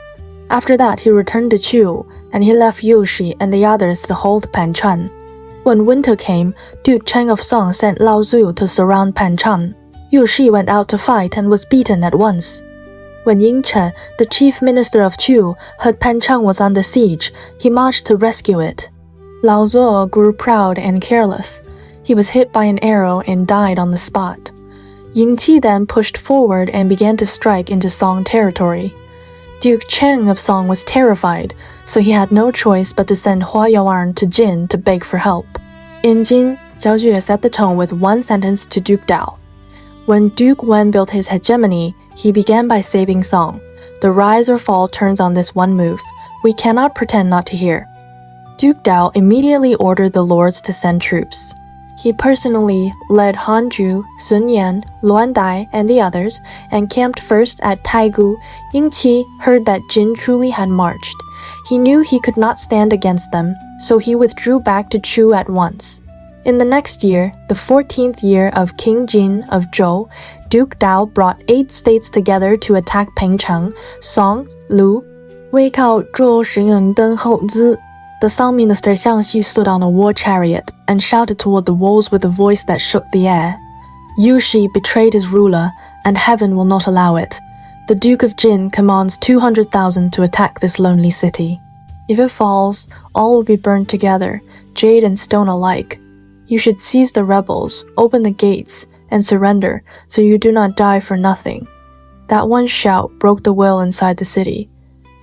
After that, he returned to Chu, and he left Yu Shi and the others to hold Panchan. When winter came, Duke Cheng of Song sent Lao Zu to surround Panchan. Yu Shi went out to fight and was beaten at once. When Yingchen, the chief minister of Chu, heard Panchang was under siege, he marched to rescue it. Lao Zuo grew proud and careless. He was hit by an arrow and died on the spot. Yingqi then pushed forward and began to strike into Song territory. Duke Cheng of Song was terrified, so he had no choice but to send Hua Yao'an to Jin to beg for help. In Jin, Zhao Jue set the tone with one sentence to Duke Dao. When Duke Wen built his hegemony, he began by saving Song. The rise or fall turns on this one move. We cannot pretend not to hear. Duke Dao immediately ordered the lords to send troops. He personally led Han Ju, Sun Yan, Luan Dai, and the others, and camped first at Taigu. Yingqi heard that Jin truly had marched. He knew he could not stand against them, so he withdrew back to Chu at once. In the next year, the 14th year of King Jin of Zhou, Duke Dao brought 8 states together to attack Pengcheng, Song, Lu. 为靠做使人登后资 The Song minister Xiangxi stood on a war chariot and shouted toward the walls with a voice that shook the air. Yushi betrayed his ruler, and heaven will not allow it. The Duke of Jin commands 200,000 to attack this lonely city. If it falls, all will be burned together, jade and stone alike. You should seize the rebels, open the gates, and surrender, so you do not die for nothing. That one shout broke the will inside the city.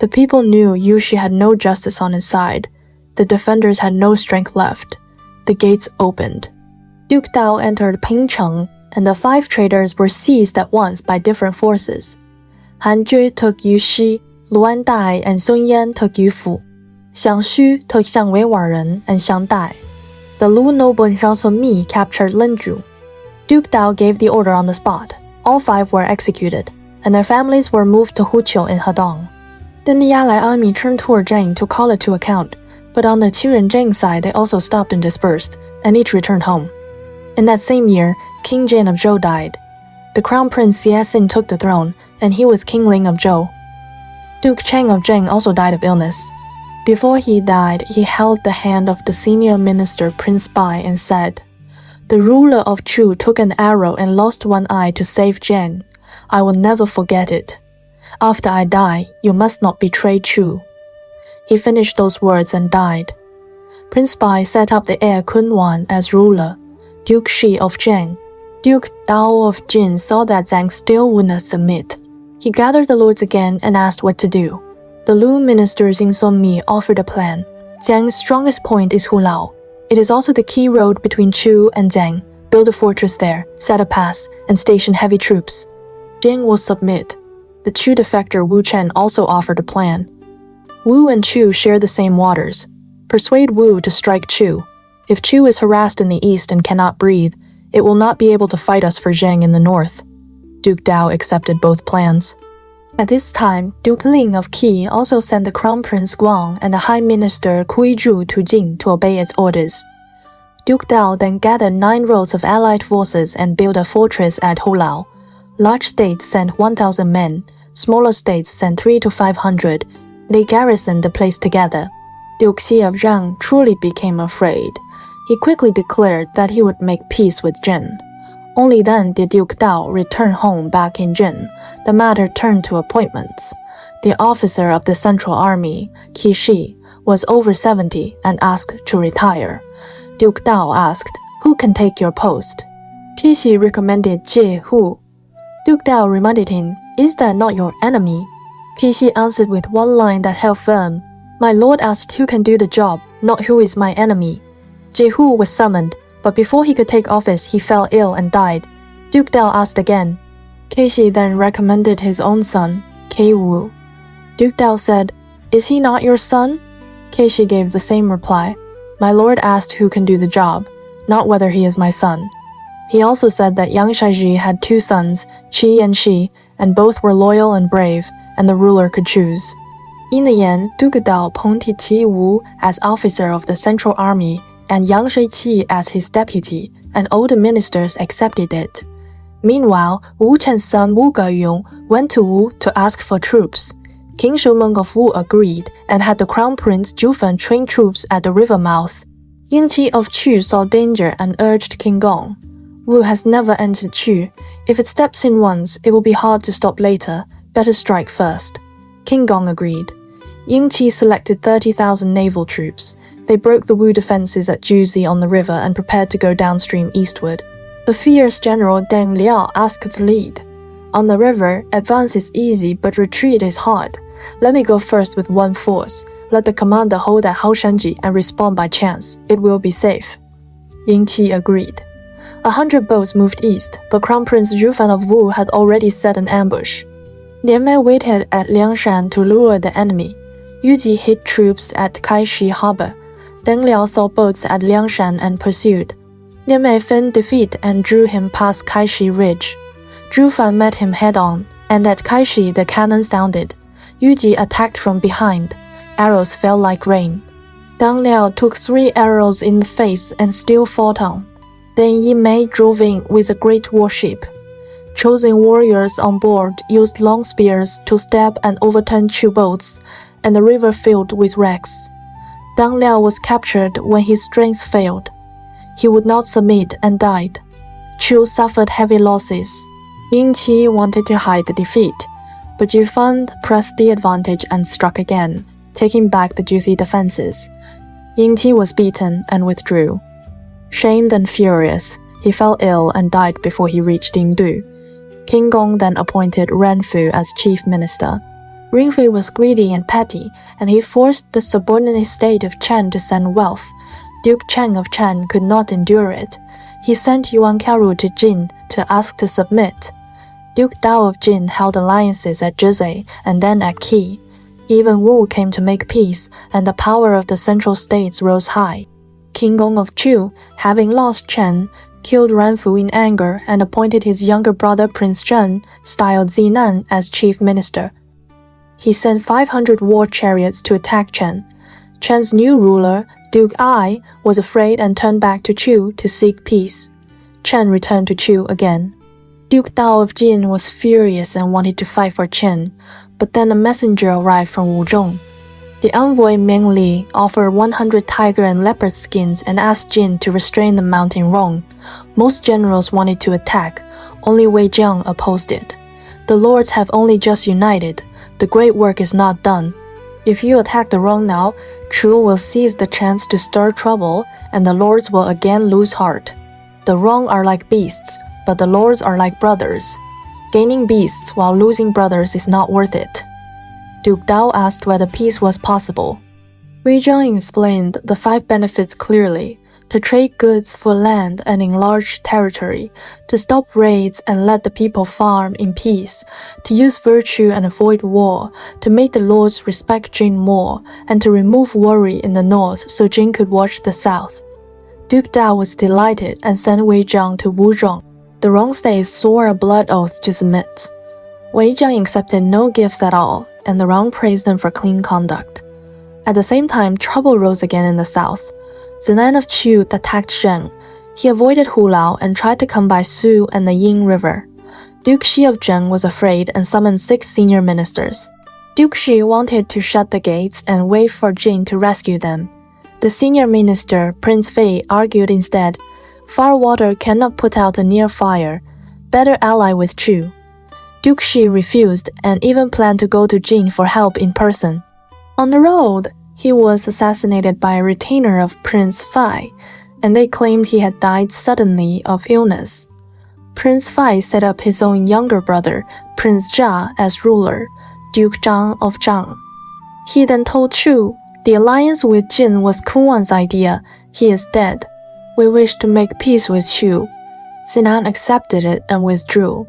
The people knew Yushi had no justice on his side. The defenders had no strength left. The gates opened. Duke Dao entered Pingcheng, and the 5 traders were seized at once by different forces. Han Jue took Yuxi, Luan Dai and Sun Yan took Yufu. Xiang Xu took Xiangwei Warren and Xiangdai. The Lu noble Zhang Sumi captured Linju. Duke Dao gave the order on the spot. All 5 were executed, and their families were moved to Huqiu in Hedong. Then the Yalai army turned toward Zheng to call it to account, but on the Qiren Zheng side they also stopped and dispersed, and each returned home. In that same year, King Jin of Zhou died. The crown prince Xie Xin took the throne, and he was King Ling of Zhou. Duke Cheng of Zheng also died of illness. Before he died, he held the hand of the senior minister Prince Bai and said, "The ruler of Chu took an arrow and lost one eye to save Zhen. I will never forget it. After I die, you must not betray Chu." He finished those words and died. Prince Bai set up the heir Kunwan as ruler, Duke Shi of Zheng. Duke Dao of Jin saw that Zhang still would not submit. He gathered the lords again and asked what to do. The Lu minister Xing Mi offered a plan. Zhang's strongest point is Hulao. It is also the key road between Chu and Zhang. Build a fortress there, set a pass, and station heavy troops. Jing will submit. The Chu defector Wu Chen also offered a plan. Wu and Chu share the same waters. Persuade Wu to strike Chu. If Chu is harassed in the east and cannot breathe, it will not be able to fight us for Zheng in the north. Duke Dao accepted both plans. At this time, Duke Ling of Qi also sent the Crown Prince Guang and the High Minister Kui Zhu to Jing to obey its orders. Duke Dao then gathered 9 roads of allied forces and built a fortress at Hulao. Large states sent 1,000 men, smaller states sent 300 to 500. They garrisoned the place together. Duke Xi of Zhang truly became afraid. He quickly declared that he would make peace with Jin. Only then did Duke Dao return home back in Jin. The matter turned to appointments. The officer of the Central Army, Qi Shi, was over 70 and asked to retire. Duke Dao asked, "Who can take your post?" Qi Shi recommended Jie Hu. Duke Dao reminded him, "Is that not your enemy?" Qi Shi answered with one line that held firm, "My lord asked who can do the job, not who is my enemy." Jehu was summoned, but before he could take office, he fell ill and died. Duke Dao asked again. Keishi then recommended his own son, Kei Wu. Duke Dao said, "Is he not your son?" Keishi gave the same reply. "My lord asked who can do the job, not whether he is my son." He also said that Yangshe Zhi had 2 sons, Qi and Shi, and both were loyal and brave, and the ruler could choose. In the end, Duke Dao appointed Qi Wu as officer of the Central Army and Yangshe Qi as his deputy, and all the ministers accepted it. Meanwhile, Wu Chen's son Wu Geyong went to Wu to ask for troops. King Shomeng of Wu agreed and had the crown prince Jufen train troops at the river mouth. Yingqi of Chu saw danger and urged King Gong. "Wu has never entered Chu. If it steps in once, it will be hard to stop later. Better strike first. King Gong agreed. Yingqi selected 30,000 naval troops. They broke the Wu defenses at Juzi on the river and prepared to go downstream eastward. The fierce general Deng Liao asked to lead. On the river, advance is easy, but retreat is hard. Let me go first with one force. Let the commander hold at Haoshanji and respond by chance. It will be safe. Yingqi agreed. 100 boats moved east, but Crown Prince Zhu of Wu had already set an ambush. Lian Mei waited at Liangshan to lure the enemy. Yu Ji hid troops at Kaishi harbor. Deng Liao saw boats at Liangshan and pursued. Lian Mei feigned defeat and drew him past Kaishi ridge. Zhu Fan met him head-on, and at Kaishi the cannon sounded. Yu Ji attacked from behind. Arrows fell like rain. Deng Liao took 3 arrows in the face and still fought on. Then Yi Mei drove in with a great warship. Chosen warriors on board used long spears to stab and overturn Chu boats, and the river filled with wrecks. Deng Liao was captured when his strength failed. He would not submit and died. Chu suffered heavy losses. Yingqi wanted to hide the defeat, but Zhu Fan pressed the advantage and struck again, taking back the Juzi defenses. Yingqi was beaten and withdrew. Shamed and furious, he fell ill and died before he reached Yingdu. King Gong then appointed Renfu as chief minister. Renfu was greedy and petty, and he forced the subordinate state of Chen to send wealth. Duke Cheng of Chen could not endure it. He sent Yuan Karu to Jin to ask to submit. Duke Dao of Jin held alliances at Zhizei and then at Qi. Even Wu came to make peace, and the power of the central states rose high. King Gong of Chu, having lost Chen, killed Renfu in anger and appointed his younger brother Prince Zheng, styled Zinan, as chief minister. He sent 500 war chariots to attack Chen. Chen's new ruler, Duke Ai, was afraid and turned back to Chu to seek peace. Chen returned to Chu again. Duke Dao of Jin was furious and wanted to fight for Chen, but then a messenger arrived from Wuzhong. The envoy Meng Li offered 100 tiger and leopard skins and asked Jin to restrain the mounting Rong. Most generals wanted to attack, only Wei Jiang opposed it. The lords have only just united. The great work is not done. If you attack the Rong now, Chu will seize the chance to stir trouble, and the lords will again lose heart. The Rong are like beasts, but the lords are like brothers. Gaining beasts while losing brothers is not worth it. Duke Dao asked whether peace was possible. Wei Jiang explained the 5 benefits clearly: to trade goods for land and enlarge territory, to stop raids and let the people farm in peace, to use virtue and avoid war, to make the lords respect Jin more, and to remove worry in the north so Jin could watch the south. Duke Dao was delighted and sent Wei Jiang to Wuzhong. The Rong states swore a blood oath to submit. Wei Jiang accepted no gifts at all, and the Rong praised them for clean conduct. At the same time, trouble rose again in the south. Zinan of Chu attacked Zheng. He avoided Hulao and tried to come by Su and the Ying River. Duke Xi of Zheng was afraid and summoned 6 senior ministers. Duke Xi wanted to shut the gates and wait for Jin to rescue them. The senior minister, Prince Fei, argued instead, "Far water cannot put out a near fire. Better ally with Chu." Duke Xi refused and even planned to go to Jin for help in person. On the road, he was assassinated by a retainer of Prince Fai, and they claimed he had died suddenly of illness. Prince Fai set up his own younger brother, Prince Zha, as ruler, Duke Zhang of Zhang. He then told Chu, "The alliance with Jin was Kunwan's idea. He is dead. We wish to make peace with Chu." Sinan accepted it and withdrew.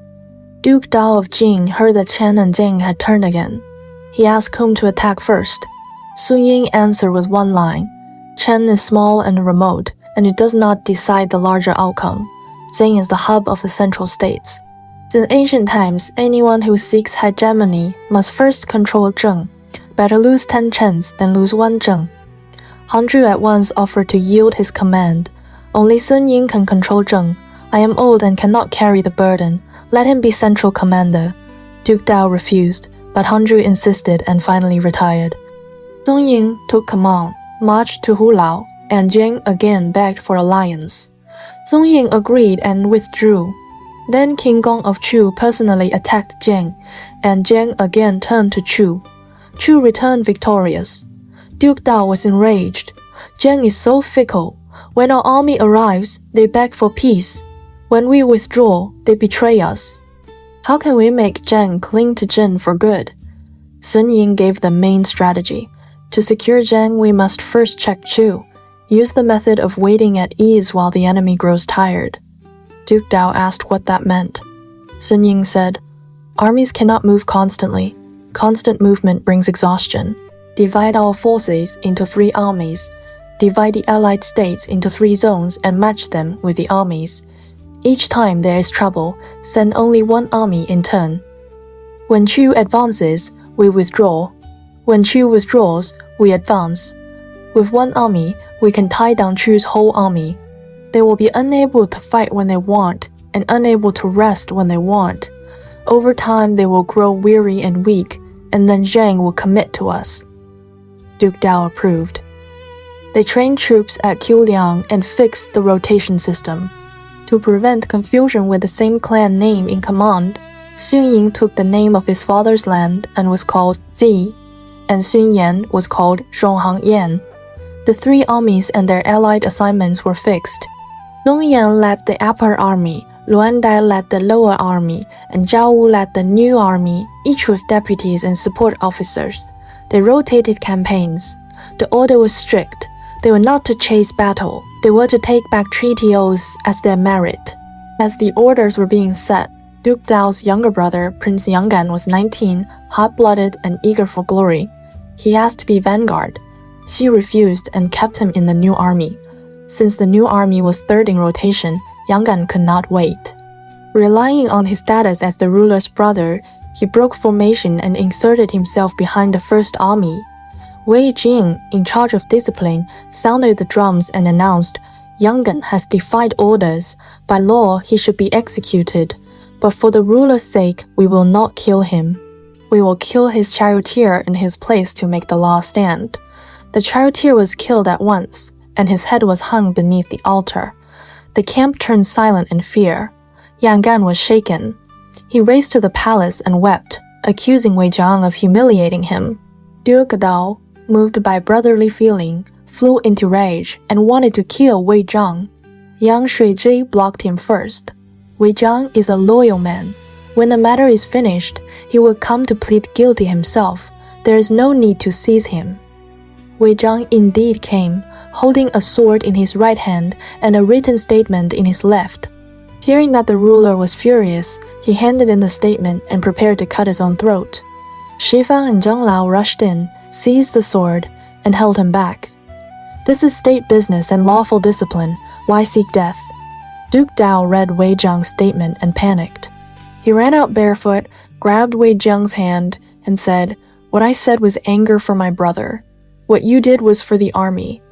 Duke Dao of Jin heard that Chen and Ding had turned again. He asked whom to attack first. Sun Ying answered with one line, "Chen is small and remote, and it does not decide the larger outcome. Jing is the hub of the central states. In ancient times, anyone who seeks hegemony must first control Zheng. Better lose 10 Chens than lose 1 Zheng." Han Zhu at once offered to yield his command. "Only Sun Ying can control Zheng. I am old and cannot carry the burden. Let him be central commander." Duke Dao refused, but Han Zhu insisted and finally retired. Song Ying took command, marched to Hulao, and Jing again begged for alliance. Song Ying agreed and withdrew. Then King Gong of Chu personally attacked Jing, and Jiang again turned to Chu. Chu returned victorious. Duke Dao was enraged. Jiang is so fickle. When our army arrives, they beg for peace. When we withdraw, they betray us. How can we make Jiang cling to Jin for good? Sun Ying gave the main strategy. To secure Jiang, we must first check Chu. Use the method of waiting at ease while the enemy grows tired. Duke Dao asked what that meant. Sun Ying said, "Armies cannot move constantly. Constant movement brings exhaustion. Divide our forces into 3 armies. Divide the allied states into 3 zones and match them with the armies. Each time there is trouble, send only 1 army in turn. When Chu advances, we withdraw. When Chu withdraws, we advance. With 1 army, we can tie down Chu's whole army. They will be unable to fight when they want, and unable to rest when they want. Over time, they will grow weary and weak, and then Zhang will commit to us." Duke Dao approved. They trained troops at Qiuliang and fixed the rotation system. To prevent confusion with the same clan name in command, Sun Ying took the name of his father's land and was called Zi, and Sun Yan was called Zhonghang Yan. The 3 armies and their allied assignments were fixed. Dong Yan led the upper army, Luan Dai led the lower army, and Zhao Wu led the new army, each with deputies and support officers. They rotated campaigns. The order was strict. They were not to chase battle. They were to take back treaty oaths as their merit. As the orders were being set, Duke Dao's younger brother, Prince Yanggan, was 19, hot-blooded and eager for glory. He asked to be vanguard. Xi refused and kept him in the new army. Since the new army was 3rd in rotation, Yanggan could not wait. Relying on his status as the ruler's brother, he broke formation and inserted himself behind the 1st army. Wei Jing, in charge of discipline, sounded the drums and announced, "Yanggan has defied orders. By law, he should be executed. But for the ruler's sake, we will not kill him. We will kill his charioteer in his place to make the law stand." The charioteer was killed at once, and his head was hung beneath the altar. The camp turned silent in fear. Yanggan was shaken. He raced to the palace and wept, accusing Wei Jiang of humiliating him. Duke Dao, moved by brotherly feeling, flew into rage and wanted to kill Wei Jiang. Yangshe Zhi blocked him first. Wei Jiang is a loyal man. When the matter is finished, he will come to plead guilty himself. There is no need to seize him. Wei Jiang indeed came, holding a sword in his right hand and a written statement in his left. Hearing that the ruler was furious, he handed in the statement and prepared to cut his own throat. Shi Fang and Zheng Lao rushed in, seized the sword, and held him back. "This is state business and lawful discipline. Why seek death?" Duke Dao read Wei Jiang's statement and panicked. He ran out barefoot, grabbed Wei Jiang's hand, and said, "What I said was anger for my brother. What you did was for the army.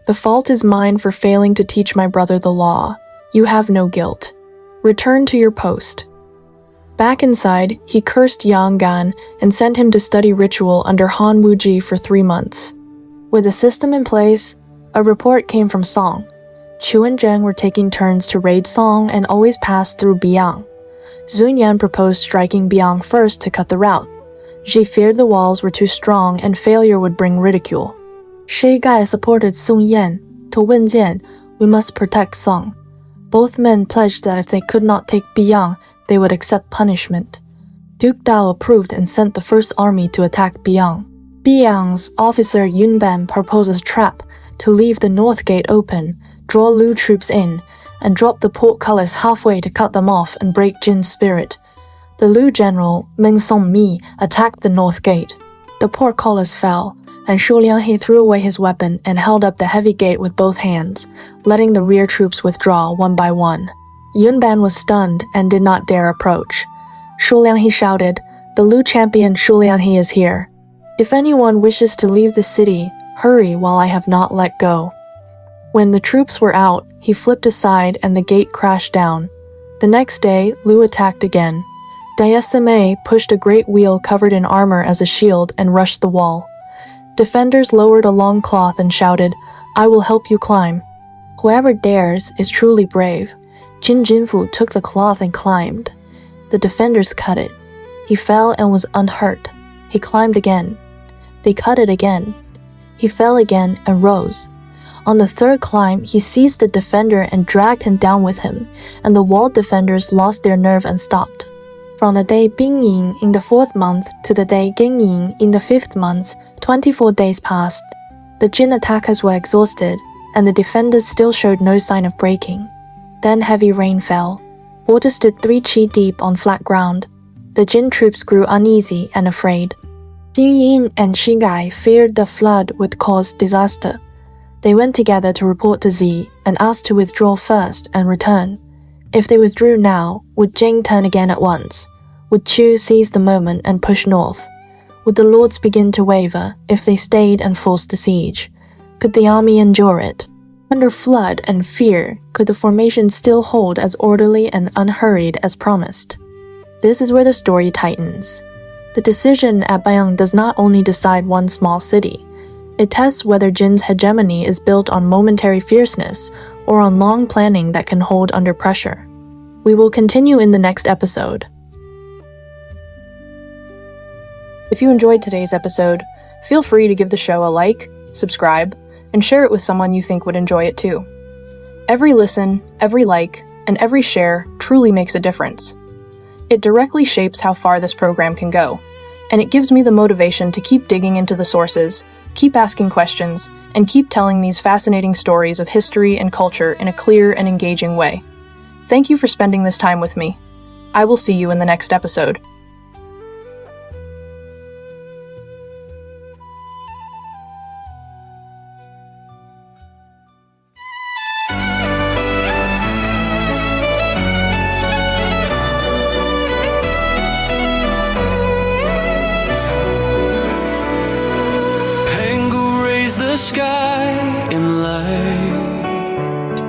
The fault is mine for failing to teach my brother the law. You have no guilt. Return to your post." Back inside, he cursed Yang Gan and sent him to study ritual under Han Wuji for 3 months. With the system in place, a report came from Song. Chu and Zheng were taking turns to raid Song and always passed through Biang. Xun Yan proposed striking Biang first to cut the route. Xi feared the walls were too strong and failure would bring ridicule. Shi Gai supported Song Yan. To Wen Jian, "We must protect Song." Both men pledged that if they could not take Biang, they would accept punishment. Duke Dao approved and sent the 1st army to attack Biang. Biang's officer Yun Ban proposed a trap to leave the north gate open, draw Lu troops in, and drop the portcullis halfway to cut them off and break Jin's spirit. The Lu general, Meng Song Mi, attacked the north gate. The portcullis fell, and Shu Lianghe threw away his weapon and held up the heavy gate with both hands, letting the rear troops withdraw one by one. Yun Ban was stunned and did not dare approach. Shu Lianghe shouted, "The Lu champion Shu Lianghe is here. If anyone wishes to leave the city, hurry while I have not let go." When the troops were out, he flipped aside and the gate crashed down. The next day, Lu attacked again. Dayasime pushed a great wheel covered in armor as a shield and rushed the wall. Defenders lowered a long cloth and shouted, "I will help you climb." Whoever dares is truly brave. Jinfu took the cloth and climbed. The defenders cut it. He fell and was unhurt. He climbed again. They cut it again. He fell again and rose. On the third climb, he seized the defender and dragged him down with him, and the wall defenders lost their nerve and stopped. From the day Bingying in the 4th month to the day Gengying in the 5th month, 24 days passed. The Jin attackers were exhausted, and the defenders still showed no sign of breaking. Then heavy rain fell. Water stood 3 chi deep on flat ground. The Jin troops grew uneasy and afraid. Xi Yong and Xi Gai feared the flood would cause disaster. They went together to report to Zi and asked to withdraw first and return. If they withdrew now, would Jing turn again at once? Would Chu seize the moment and push north? Would the lords begin to waver if they stayed and forced the siege? Could the army endure it? Under flood and fear, could the formation still hold as orderly and unhurried as promised? This is where the story tightens. The decision at Baiyang does not only decide one small city. It tests whether Jin's hegemony is built on momentary fierceness or on long planning that can hold under pressure. We will continue in the next episode. If you enjoyed today's episode, feel free to give the show a like, subscribe, and share it with someone you think would enjoy it too. Every listen, every like, and every share truly makes a difference. It directly shapes how far this program can go, and it gives me the motivation to keep digging into the sources, keep asking questions, and keep telling these fascinating stories of history and culture in a clear and engaging way. Thank you for spending this time with me. I will see you in the next episode. Sky in light,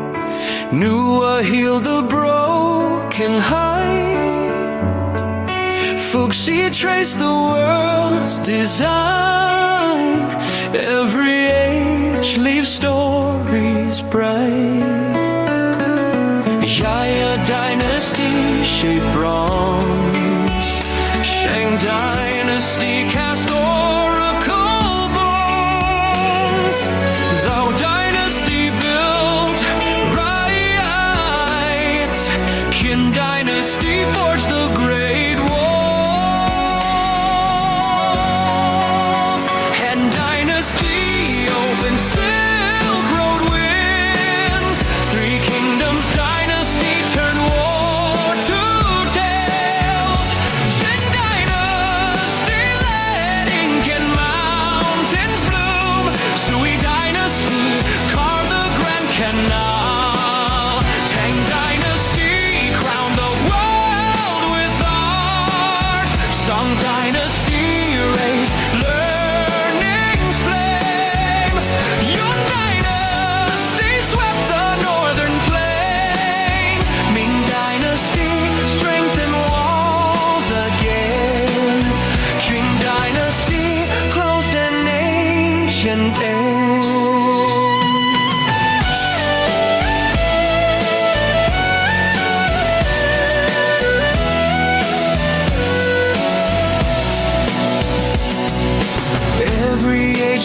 Nua healed the broken heart. Fuxi traced the world's design. Every age leaves stories bright. Yaya dynasty shaped bronze. Shang dynasty cast dynasty forged the great walls, and dynasty opened Silk Road winds. 3 kingdoms dynasty turned war to tales. Jin dynasty led ink and mountains bloom. Sui dynasty carved the Grand Canal.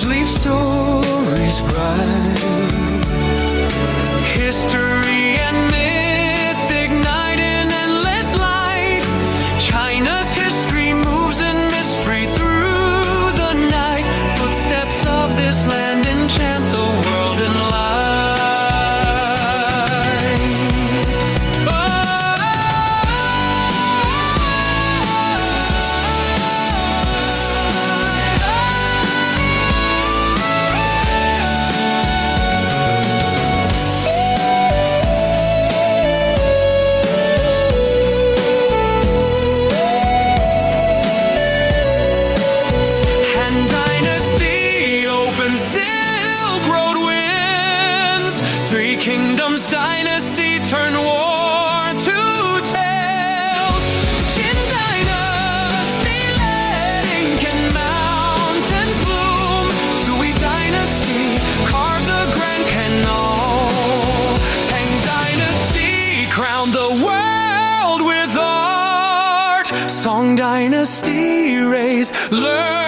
Leave stories bright. History and myth ignite in endless light. China's history moves in mystery through the night. Footsteps of this land enchant the world in light. Kingdoms dynasty turn war to tales. Jin dynasty led ink and mountains bloom. Sui dynasty carved the Grand Canal. Tang dynasty crowned the world with art. Song dynasty dynasty raised. Learn